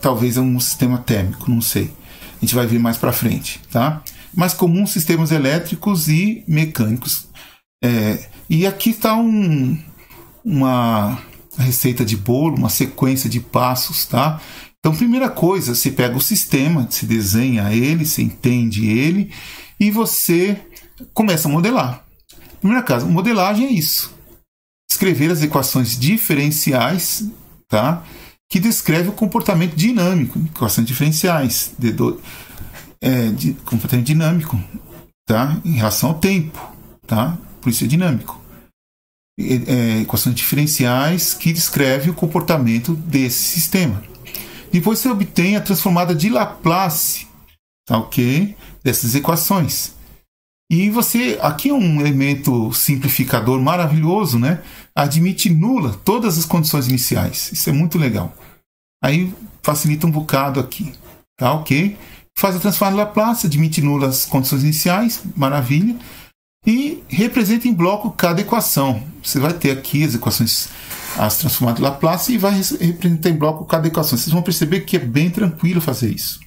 talvez um sistema térmico, não sei. A gente vai ver mais para frente, tá? Mais comum sistemas elétricos e mecânicos. E aqui está uma receita de bolo, uma sequência de passos, tá? Então, primeira coisa, você pega o sistema, se desenha ele, você entende ele e você começa a modelar. Primeira coisa, modelagem é isso. Escrever as equações diferenciais, tá? Que descreve o comportamento dinâmico, equações diferenciais, comportamento dinâmico, tá? Em relação ao tempo, tá? Por isso é dinâmico. Equações diferenciais que descrevem o comportamento desse sistema. Depois você obtém a transformada de Laplace, tá ok? Dessas equações. E você, aqui é um elemento simplificador maravilhoso, né? Admite nula todas as condições iniciais. Isso é muito legal. Aí facilita um bocado aqui, tá ok? Faz a transformada de Laplace, admite nula as condições iniciais, maravilha. E representa em bloco cada equação. Você vai ter aqui as equações, as transformadas de Laplace, e vai representar em bloco cada equação. Vocês vão perceber que é bem tranquilo fazer isso.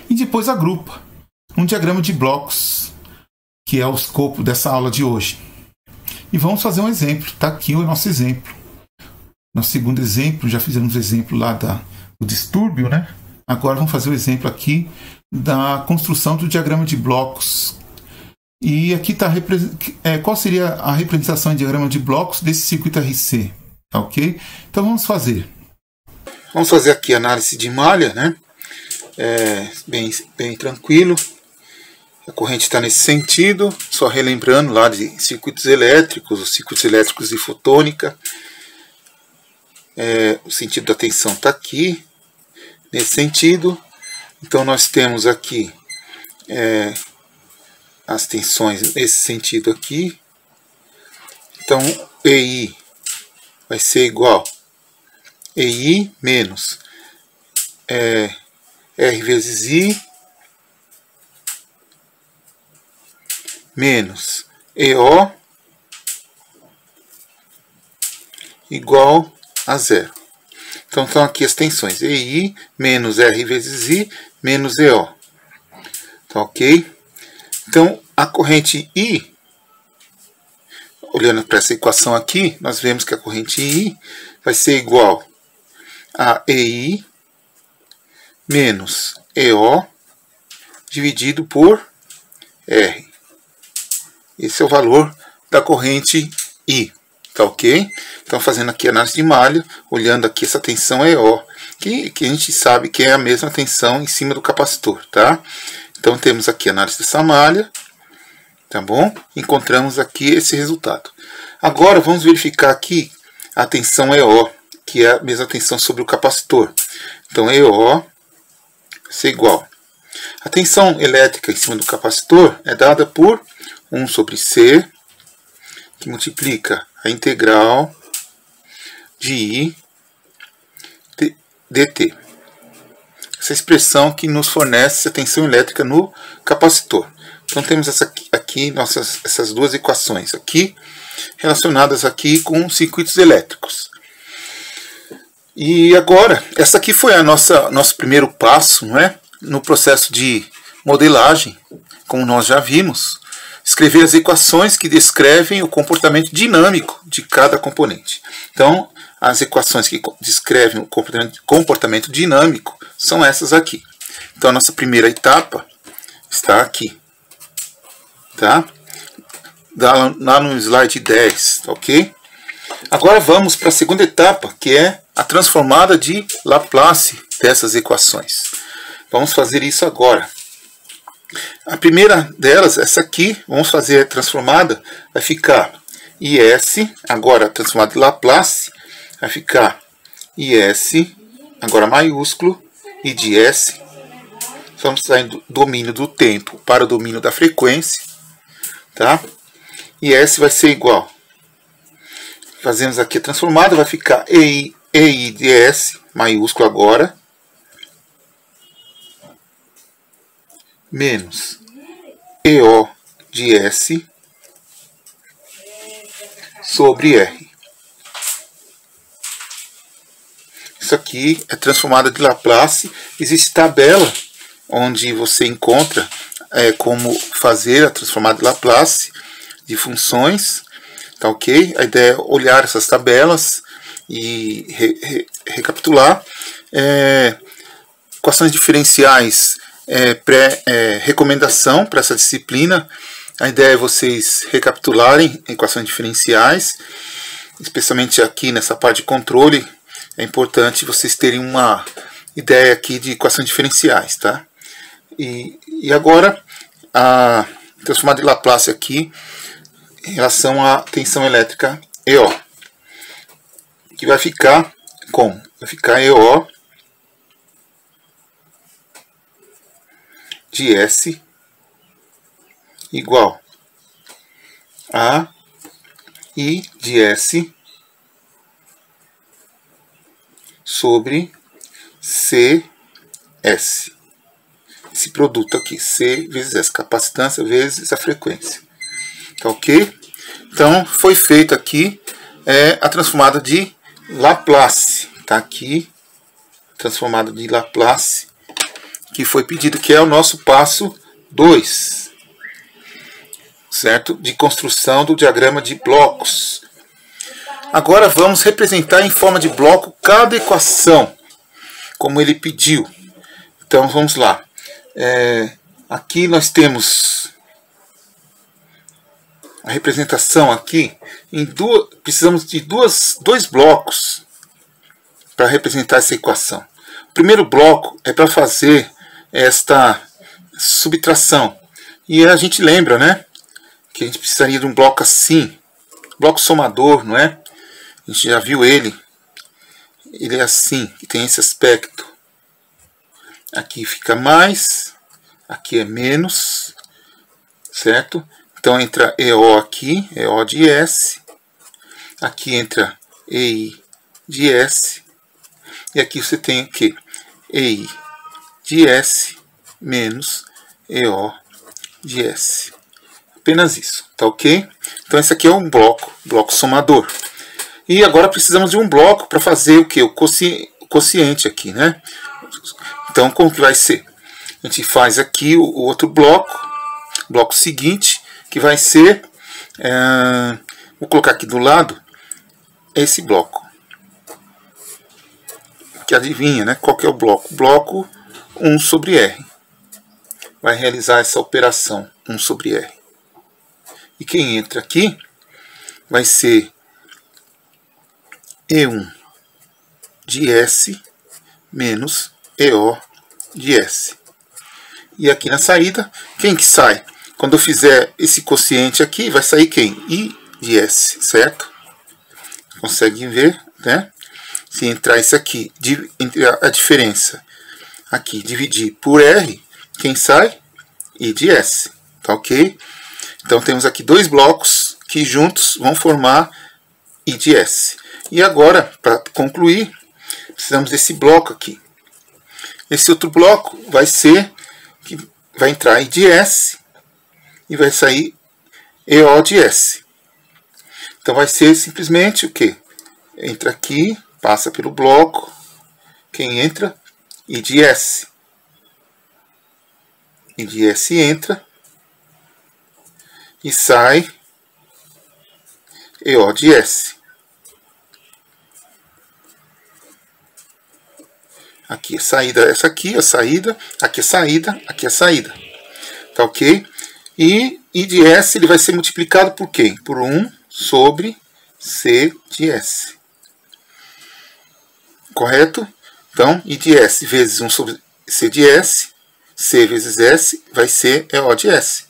E depois agrupa um diagrama de blocos, que é o escopo dessa aula de hoje. E vamos fazer um exemplo. Está aqui o nosso exemplo. Nosso segundo exemplo, já fizemos o exemplo lá do distúrbio, né? Agora vamos fazer o exemplo aqui da construção do diagrama de blocos. E aqui está qual seria a representação em diagrama de blocos desse circuito RC, tá ok? Então vamos fazer. Vamos fazer aqui a análise de malha, né? Bem tranquilo. A corrente está nesse sentido, só relembrando lá de circuitos elétricos, os circuitos elétricos de fotônica. O sentido da tensão está aqui, nesse sentido. Então nós temos aqui as tensões nesse sentido aqui. Então EI vai ser igual EI menos R vezes I menos EO igual a zero. Então estão aqui as tensões. EI menos R vezes I menos EO. Tá ok? Então a corrente I, olhando para essa equação aqui, nós vemos que a corrente I vai ser igual a EI menos EO dividido por R. Esse é o valor da corrente I. Tá ok? Então, fazendo aqui análise de malha, olhando aqui essa tensão EO, que a gente sabe que é a mesma tensão em cima do capacitor, tá? Então, temos aqui a análise dessa malha, tá bom? Encontramos aqui esse resultado. Agora, vamos verificar aqui a tensão EO, que é a mesma tensão sobre o capacitor. Então, EO vai ser igual. A tensão elétrica em cima do capacitor é dada por 1 sobre C, que multiplica a integral de I dt. Essa expressão que nos fornece a tensão elétrica no capacitor. Então temos essas duas equações aqui, relacionadas aqui com circuitos elétricos. E agora, essa aqui foi nosso primeiro passo, não é? No processo de modelagem, como nós já vimos. Escrever as equações que descrevem o comportamento dinâmico de cada componente. Então, as equações que descrevem o comportamento dinâmico são essas aqui. Então, a nossa primeira etapa está aqui. Tá? Lá no slide 10, ok? Agora vamos para a segunda etapa, que é a transformada de Laplace dessas equações. Vamos fazer isso agora. A primeira delas, essa aqui, vamos fazer a transformada, vai ficar IS, agora transformada de Laplace, vai ficar IS, agora maiúsculo, I de S. Vamos sair do domínio do tempo para o domínio da frequência, tá? IS vai ser igual. Fazemos aqui a transformada, vai ficar EI de S, maiúsculo agora, menos EO de S sobre R. Isso aqui é transformada de Laplace. Existe tabela onde você encontra como fazer a transformada de Laplace de funções. Tá ok? A ideia é olhar essas tabelas e recapitular. Equações diferenciais recomendação para essa disciplina. A ideia é vocês recapitularem equações diferenciais, especialmente aqui nessa parte de controle. É importante vocês terem uma ideia aqui de equações diferenciais, tá? E agora a transformada de Laplace aqui em relação à tensão elétrica EO, que vai ficar como? Vai ficar EO de S igual a I de S sobre CS. Esse produto aqui, C vezes S, capacitância vezes a frequência. Tá ok? Então, foi feito aqui a transformada de Laplace. Tá aqui, transformada de Laplace, que foi pedido, que é o nosso passo 2, certo? De construção do diagrama de blocos. Agora vamos representar em forma de bloco cada equação, como ele pediu. Então vamos lá. Aqui nós temos a representação aqui. Precisamos de dois blocos para representar essa equação. O primeiro bloco é para fazer esta subtração. E a gente lembra, né? Que a gente precisaria de um bloco assim. Bloco somador, não é? A gente já viu ele. Ele é assim, que tem esse aspecto. Aqui fica mais, aqui é menos, certo? Então entra EO aqui, EO de S. Aqui entra EI de S. E aqui você tem o quê? EI de S menos EO de S. Apenas isso, tá ok? Então esse aqui é um bloco somador. E agora precisamos de um bloco para fazer o quê? O quociente aqui, né? Então, como que vai ser? A gente faz aqui o outro bloco seguinte, que vai ser, vou colocar aqui do lado, esse bloco. Que adivinha, né? Qual que é o bloco? Bloco 1 sobre R. Vai realizar essa operação 1 sobre R. E quem entra aqui vai ser E1 de S menos EO de S. E aqui na saída, quem que sai? Quando eu fizer esse quociente aqui, vai sair quem? I de S, certo? Consegue ver, né? Se entrar isso aqui, entre a diferença aqui, dividir por R, quem sai? I de S, tá ok? Então temos aqui dois blocos que juntos vão formar I de S. E agora, para concluir, precisamos desse bloco aqui. Esse outro bloco vai ser, que vai entrar I de S e vai sair EO de S. Então vai ser simplesmente o quê? Entra aqui, passa pelo bloco, quem entra? I de S. I de S entra e sai EO de S. Aqui a saída, essa aqui a saída, aqui a saída, aqui a saída. Tá ok? E I de S ele vai ser multiplicado por quem? Por 1 sobre C de S. Correto? Então, I de S vezes 1 sobre C de S, C vezes S vai ser EO de S.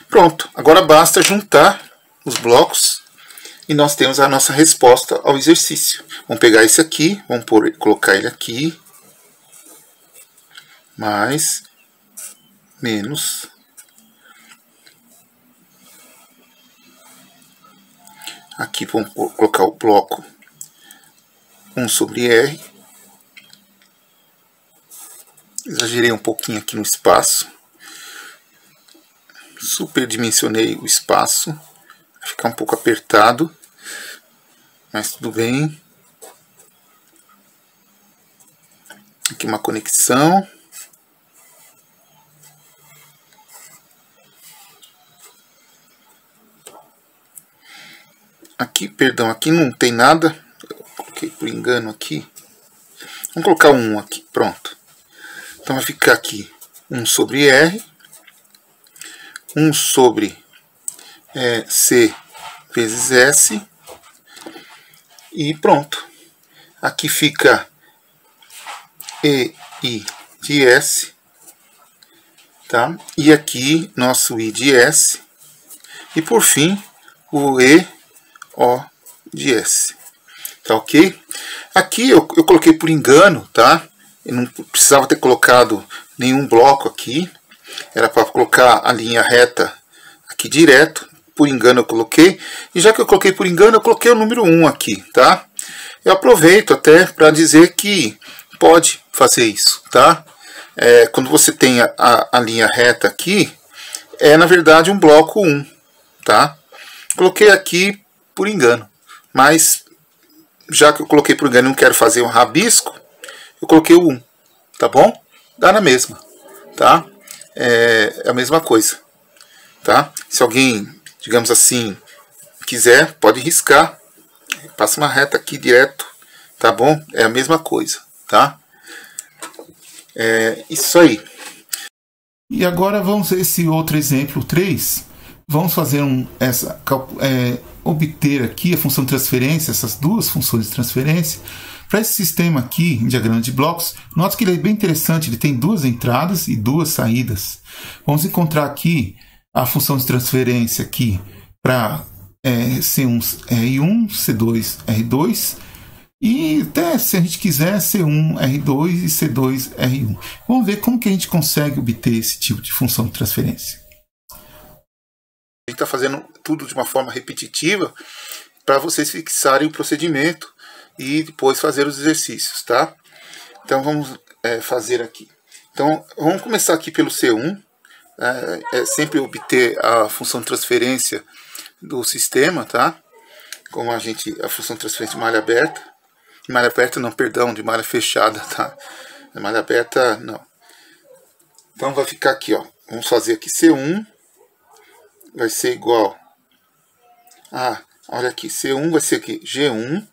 Pronto, agora basta juntar os blocos e nós temos a nossa resposta ao exercício. Vamos pegar esse aqui, vamos colocar ele aqui, mais, menos, aqui vamos colocar o bloco 1 sobre R, exagerei um pouquinho aqui no espaço, superdimensionei o espaço, vai ficar um pouco apertado, mas tudo bem. Aqui uma conexão. Aqui, perdão, aqui não tem nada. Eu coloquei por engano aqui. Vamos colocar um aqui, pronto. Então vai ficar aqui 1 sobre R, 1 sobre C vezes S, e pronto. Aqui fica EI de S, tá? E aqui nosso I de S, e por fim o EO de S, tá ok? Aqui eu coloquei por engano, tá? Eu não precisava ter colocado nenhum bloco aqui, era para colocar a linha reta aqui direto, por engano eu coloquei, e já que eu coloquei por engano, eu coloquei o número 1 aqui, tá? Eu aproveito até para dizer que pode fazer isso, tá? Quando você tem a linha reta aqui, na verdade um bloco 1, tá? Coloquei aqui por engano, mas já que eu coloquei por engano e não quero fazer um rabisco, eu coloquei o 1, tá bom? Dá na mesma, tá? É a mesma coisa, tá? Se alguém, digamos assim, quiser, pode riscar, passa uma reta aqui direto, tá bom? É a mesma coisa, tá? É isso aí. E agora vamos a esse outro exemplo 3. Vamos fazer obter aqui a função de transferência, essas duas funções de transferência. Para esse sistema aqui, em diagrama de blocos, note que ele é bem interessante, ele tem duas entradas e duas saídas. Vamos encontrar aqui a função de transferência aqui para C1, R1, C2, R2, e até, se a gente quiser, C1, R2 e C2, R1. Vamos ver como que a gente consegue obter esse tipo de função de transferência. A gente está fazendo tudo de uma forma repetitiva para vocês fixarem o procedimento e depois fazer os exercícios, tá? Então vamos fazer aqui. Então vamos começar aqui pelo C1. Sempre obter a função de transferência do sistema, tá? Como a função de transferência de malha aberta. De malha aberta não, perdão, de malha fechada, tá? De malha aberta não. Então vai ficar aqui, ó. Vamos fazer aqui C1 vai ser igual a, olha aqui, C1 vai ser aqui G1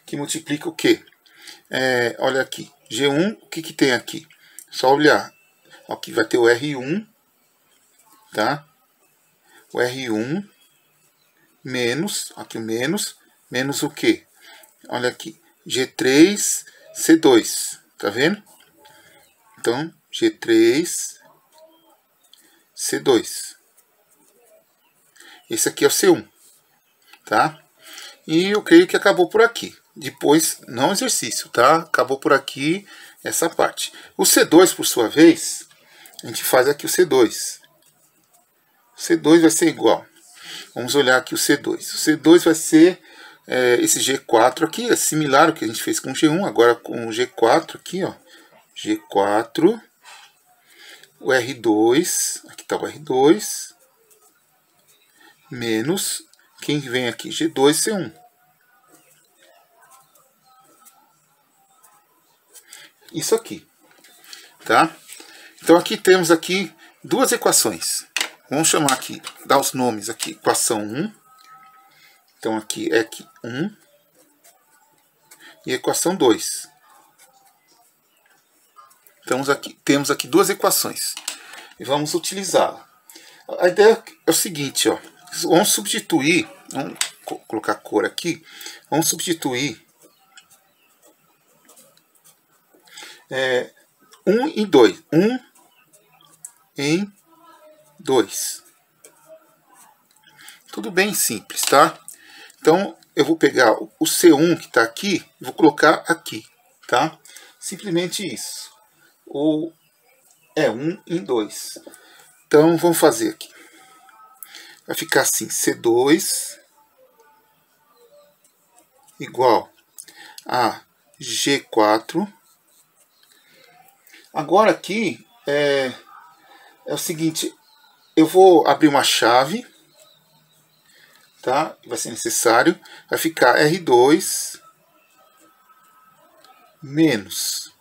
que multiplica o quê? Olha aqui, G1, o que que tem aqui? Só olhar. Aqui vai ter o R1, tá? O R1 menos, aqui o menos o quê? Olha aqui, G3, C2, tá vendo? Então, G3, C2. Esse aqui é o C1, tá? E eu creio que acabou por aqui. Depois, não exercício, tá? Acabou por aqui essa parte. O C2, por sua vez, a gente faz aqui o C2. O C2 vai ser igual. Vamos olhar aqui o C2. O C2 vai ser esse G4 aqui, é similar ao que a gente fez com o G1, agora com o G4 aqui, ó. G4, o R2, aqui está o R2, menos, quem vem aqui? G2C1. Isso aqui, tá? Então aqui temos aqui duas equações. Vamos chamar aqui, dar os nomes aqui, equação 1. Então aqui é 1 e equação 2. Então temos aqui duas equações e vamos utilizá-la. A ideia é o seguinte, ó, vamos substituir, vamos colocar cor aqui, vamos substituir 1 em 2. 1 em 2. Tudo bem simples, tá? Então, eu vou pegar o C1 que está aqui e vou colocar aqui, tá? Simplesmente isso. Ou 1 em 2. Então, vamos fazer aqui. Vai ficar assim, C2 igual a G4. Agora aqui é o seguinte, eu vou abrir uma chave, tá? Vai ser necessário, vai ficar R2 menos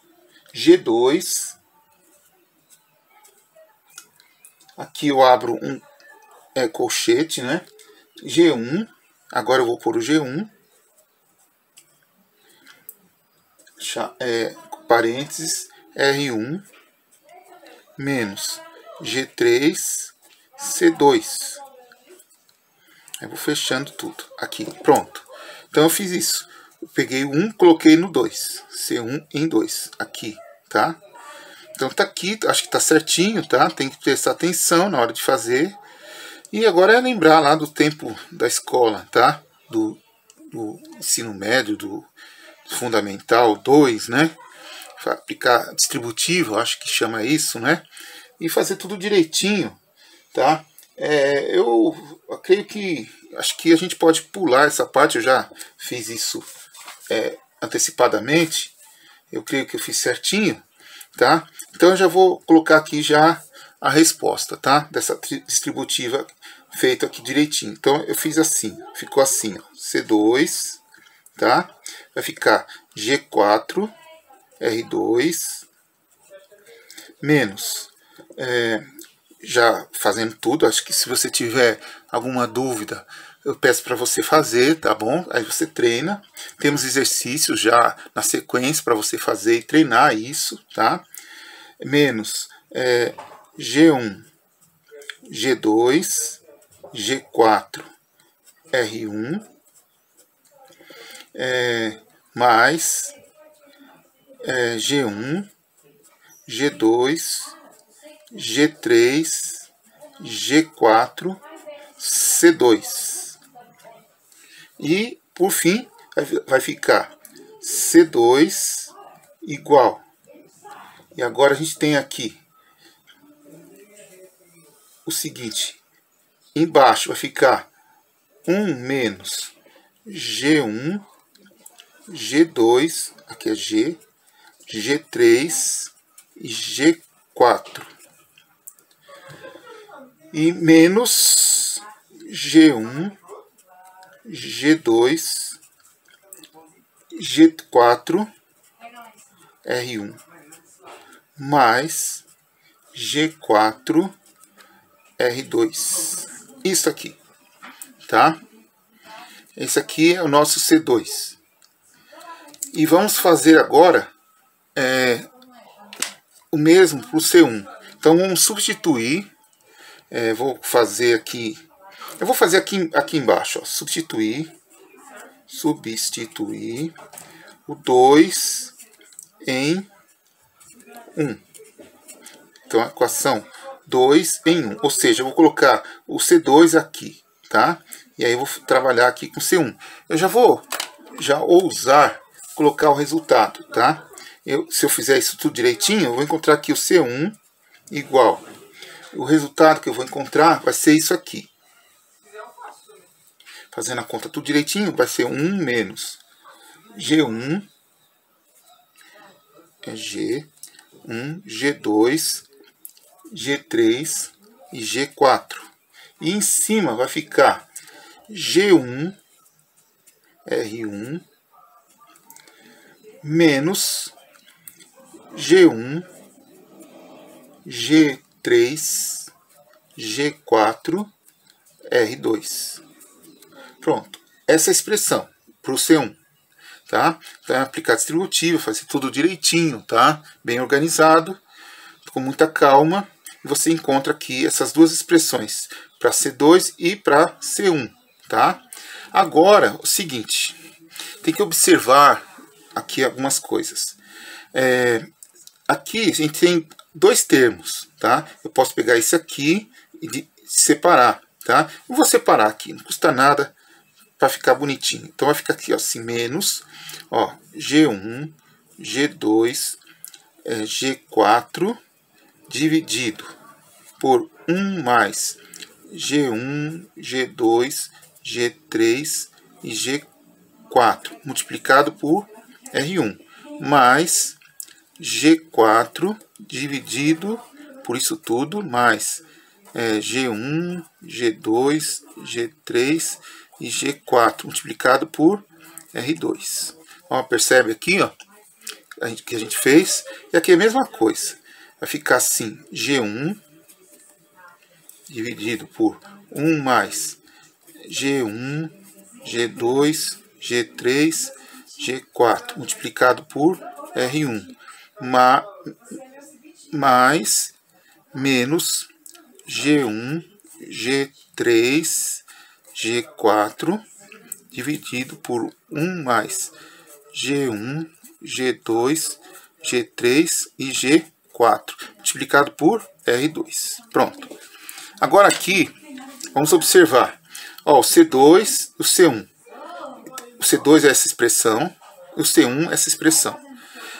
G2. Aqui eu abro um colchete, né? G1, agora eu vou pôr o G1, parênteses, R1 menos G3, C2. Eu vou fechando tudo aqui, pronto. Então eu fiz isso. Eu peguei o 1, coloquei no 2. C1 em 2, aqui, tá? Então tá aqui, acho que tá certinho, tá? Tem que prestar atenção na hora de fazer. E agora é lembrar lá do tempo da escola, tá? Do ensino médio, do fundamental 2, né? Aplicar distributivo, acho que chama isso, né? E fazer tudo direitinho, tá? Eu creio que, acho que a gente pode pular essa parte, eu já fiz isso antecipadamente, eu creio que eu fiz certinho, tá? Então eu já vou colocar aqui já a resposta, tá? Dessa distributiva feita aqui direitinho. Então eu fiz assim, ficou assim, ó, C2, tá? Vai ficar G4, R2, menos, já fazendo tudo, acho que se você tiver alguma dúvida, eu peço para você fazer, tá bom? Aí você treina. Temos exercícios já na sequência para você fazer e treinar isso, tá? Menos G1, G2, G4, R1, mais G1, G2, G3, G4, C2. E, por fim, vai ficar C2 igual. E agora a gente tem aqui o seguinte. Embaixo vai ficar 1 menos G1, G2, aqui é G, G3 e G4. E menos G1, G2, G4 R1 mais G4 R2. Isso aqui, tá? Esse aqui é o nosso C2. E vamos fazer agora o mesmo para o C1. Então vamos substituir. Vou fazer aqui. Eu vou fazer aqui embaixo, ó, substituir o 2 em 1. Então a equação 2 em 1. Ou seja, eu vou colocar o C2 aqui, tá? E aí eu vou trabalhar aqui com o C1. Eu já vou ousar colocar o resultado, tá? Se eu fizer isso tudo direitinho, eu vou encontrar aqui o C1 igual. O resultado que eu vou encontrar vai ser isso aqui. Fazendo a conta tudo direitinho, vai ser 1 menos G1 G1, G2, G3 e G4. E em cima vai ficar G1 R1 menos G1 G3 G4 R2. Pronto. Essa é a expressão para o C1. Tá? Então é aplicar distributivo, fazer tudo direitinho, tá? Bem organizado, com muita calma. E você encontra aqui essas duas expressões, para C2 e para C1. Tá? Agora, o seguinte, tem que observar aqui algumas coisas. Aqui a gente tem dois termos, tá? Eu posso pegar esse aqui e separar, tá? Eu vou separar aqui, não custa nada para ficar bonitinho. Então vai ficar aqui, ó, assim, menos, ó, G1, G2, G4 dividido por 1 mais G1, G2, G3 e G4 multiplicado por R1 mais G4 dividido por isso tudo mais G1, G2, G3 e G4 multiplicado por R2. Ó, percebe aqui, ó, que a gente fez. E aqui é a mesma coisa. Vai ficar assim, G1 dividido por 1 mais G1, G2, G3, G4 multiplicado por R1 mais menos G1, G3, G4 dividido por 1 mais G1, G2, G3 e G4 multiplicado por R2. Pronto. Agora aqui, vamos observar. Ó, o C2 e o C1. O C2 é essa expressão, e o C1 é essa expressão.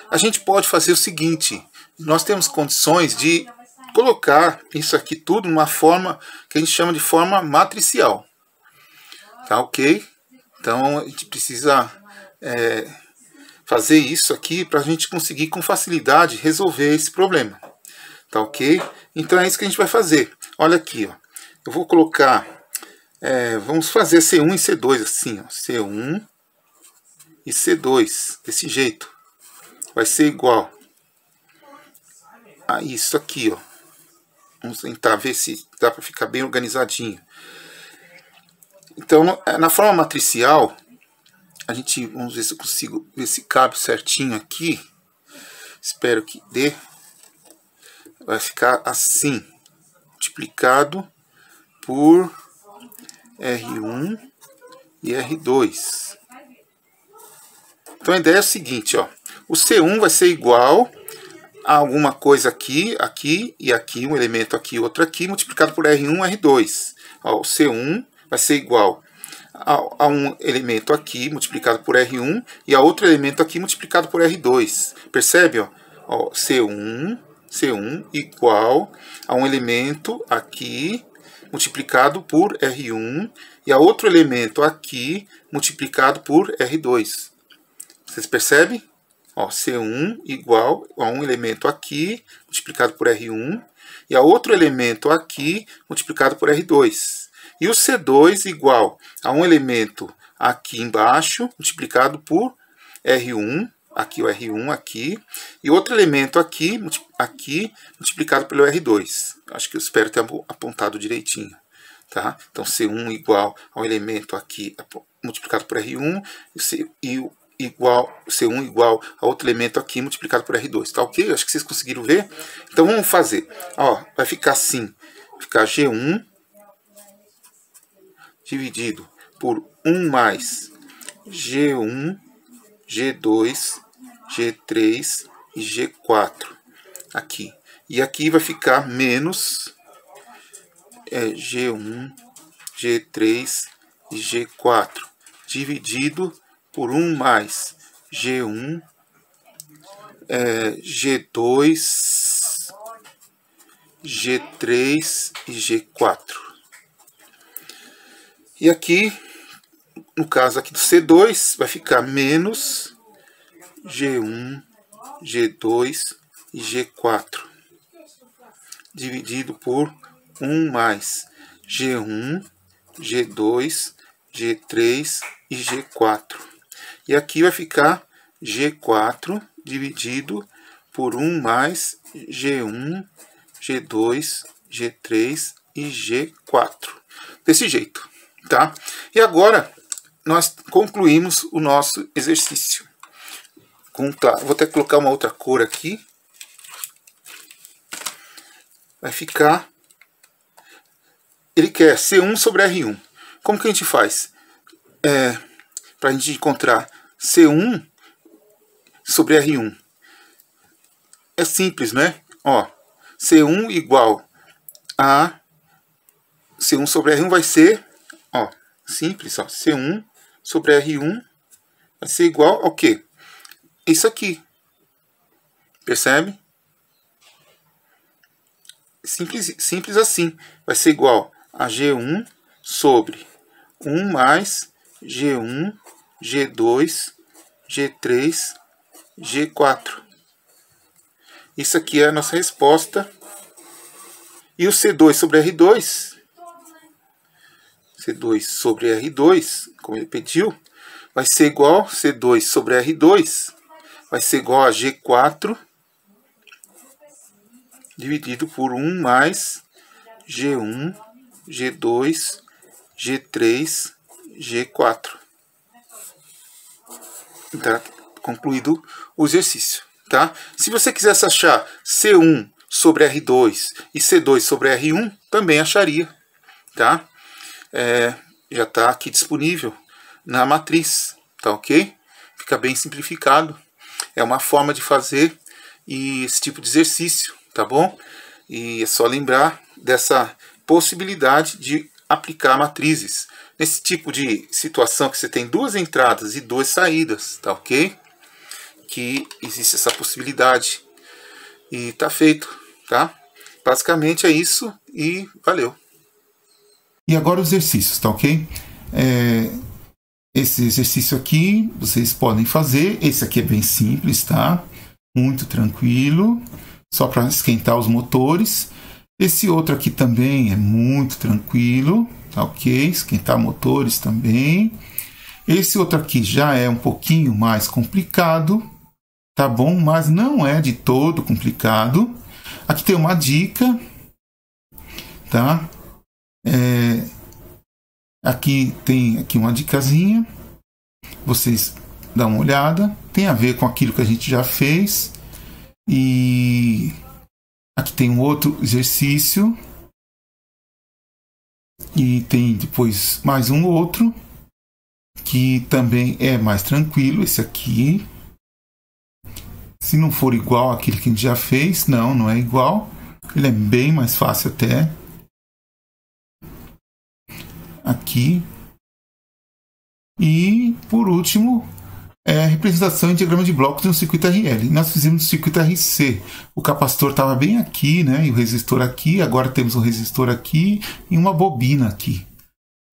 A gente pode fazer o seguinte, nós temos condições de colocar isso aqui tudo numa forma que a gente chama de forma matricial. Tá ok? Então a gente precisa fazer isso aqui para a gente conseguir com facilidade resolver esse problema. Tá ok? Então é isso que a gente vai fazer. Olha aqui, ó. Eu vou colocar, vamos fazer C1 e C2 assim, ó. C1 e C2, desse jeito. Vai ser igual a isso aqui, ó. Vamos tentar ver se dá para ficar bem organizadinho. Então, na forma matricial, vamos ver se eu consigo ver se cabe certinho aqui. Espero que dê. Vai ficar assim, multiplicado por R1 e R2. Então a ideia é o seguinte, ó. O C1 vai ser igual a alguma coisa aqui, aqui e aqui, um elemento aqui, outro aqui, multiplicado por R1 e R2. Ó, o C1 vai ser igual a um elemento aqui, multiplicado por R1, e a outro elemento aqui, multiplicado por R2. Percebe? Ó, C1 igual a um elemento aqui, multiplicado por R1, e a outro elemento aqui, multiplicado por R2. Vocês percebem? Ó, C1 igual a um elemento aqui, multiplicado por R1, e a outro elemento aqui, multiplicado por R2. E o C2 igual a um elemento aqui embaixo, multiplicado por R1, aqui o R1 aqui, e outro elemento aqui multiplicado pelo R2. Acho que eu espero ter apontado direitinho. Tá? Então, C1 igual ao elemento aqui multiplicado por R1 e o C1 igual a outro elemento aqui multiplicado por R2. Tá ok? Acho que vocês conseguiram ver. Então, vamos fazer. Ó, vai ficar assim. Vai ficar G1 dividido por 1 mais G1, G2, G3 e G4. Aqui. E aqui vai ficar menos G1, G3 e G4, dividido por 1 mais G1, G2, G3 e G4. E aqui, no caso aqui do C2, vai ficar menos G1, G2 e G4, dividido por 1 mais G1, G2, G3 e G4. E aqui vai ficar G4 dividido por 1 mais G1, G2, G3 e G4. Desse jeito, tá? E agora nós concluímos o nosso exercício. Vou até colocar uma outra cor aqui. Vai ficar... Ele quer C1 sobre R1. Como que a gente faz? Para a gente encontrar C1 sobre R1. É simples, né? Ó, C1 igual a... C1 sobre R1 vai ser... Ó, simples, ó. C1 sobre R1 vai ser igual ao quê? Isso aqui. Percebe? Simples assim. Vai ser igual a G1 sobre 1 mais G1, G2, G3, G4. Isso aqui é a nossa resposta. E o C2 sobre R2, C2 sobre R2, como ele pediu, vai ser igual a C2 sobre R2, vai ser igual a G4 dividido por 1 mais G1, G2, G3, G4. Tá concluído o exercício, tá? Se você quisesse achar C1 sobre R2 e C2 sobre R1, também acharia, tá? Já está aqui disponível na matriz, tá ok? Fica bem simplificado. É uma forma de fazer esse tipo de exercício, tá bom? E é só lembrar dessa possibilidade de aplicar matrizes. Nesse tipo de situação que você tem duas entradas e duas saídas, tá ok? Que existe essa possibilidade. E tá feito, tá? Basicamente é isso e valeu. E agora os exercícios, tá ok? Esse exercício aqui vocês podem fazer. Esse aqui é bem simples, tá? Muito tranquilo. Só para esquentar os motores. Esse outro aqui também é muito tranquilo, tá ok? Esquentar motores também. Esse outro aqui já é um pouquinho mais complicado, tá bom? Mas não é de todo complicado. Aqui tem uma dica, tá? Aqui tem uma dicasinha. Vocês dão uma olhada. Tem a ver com aquilo que a gente já fez. E aqui tem um outro exercício. E tem depois mais um outro, que também é mais tranquilo, esse aqui. Se não for igual àquele que a gente já fez, não é igual. Ele é bem mais fácil até. Aqui. E, por último, representação em diagrama de blocos de um circuito RL. Nós fizemos o circuito RC. O capacitor estava bem aqui, né? E o resistor aqui. Agora temos um resistor aqui e uma bobina aqui.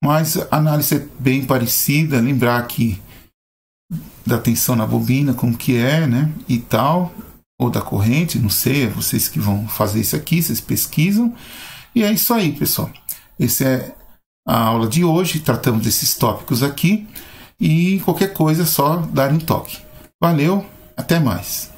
Mas a análise é bem parecida. Lembrar aqui da tensão na bobina, como que é, né? E tal. Ou da corrente, não sei. É vocês que vão fazer isso aqui. Vocês pesquisam. E é isso aí, pessoal. Essa é a aula de hoje. Tratamos desses tópicos aqui. E qualquer coisa é só dar um toque. Valeu, até mais.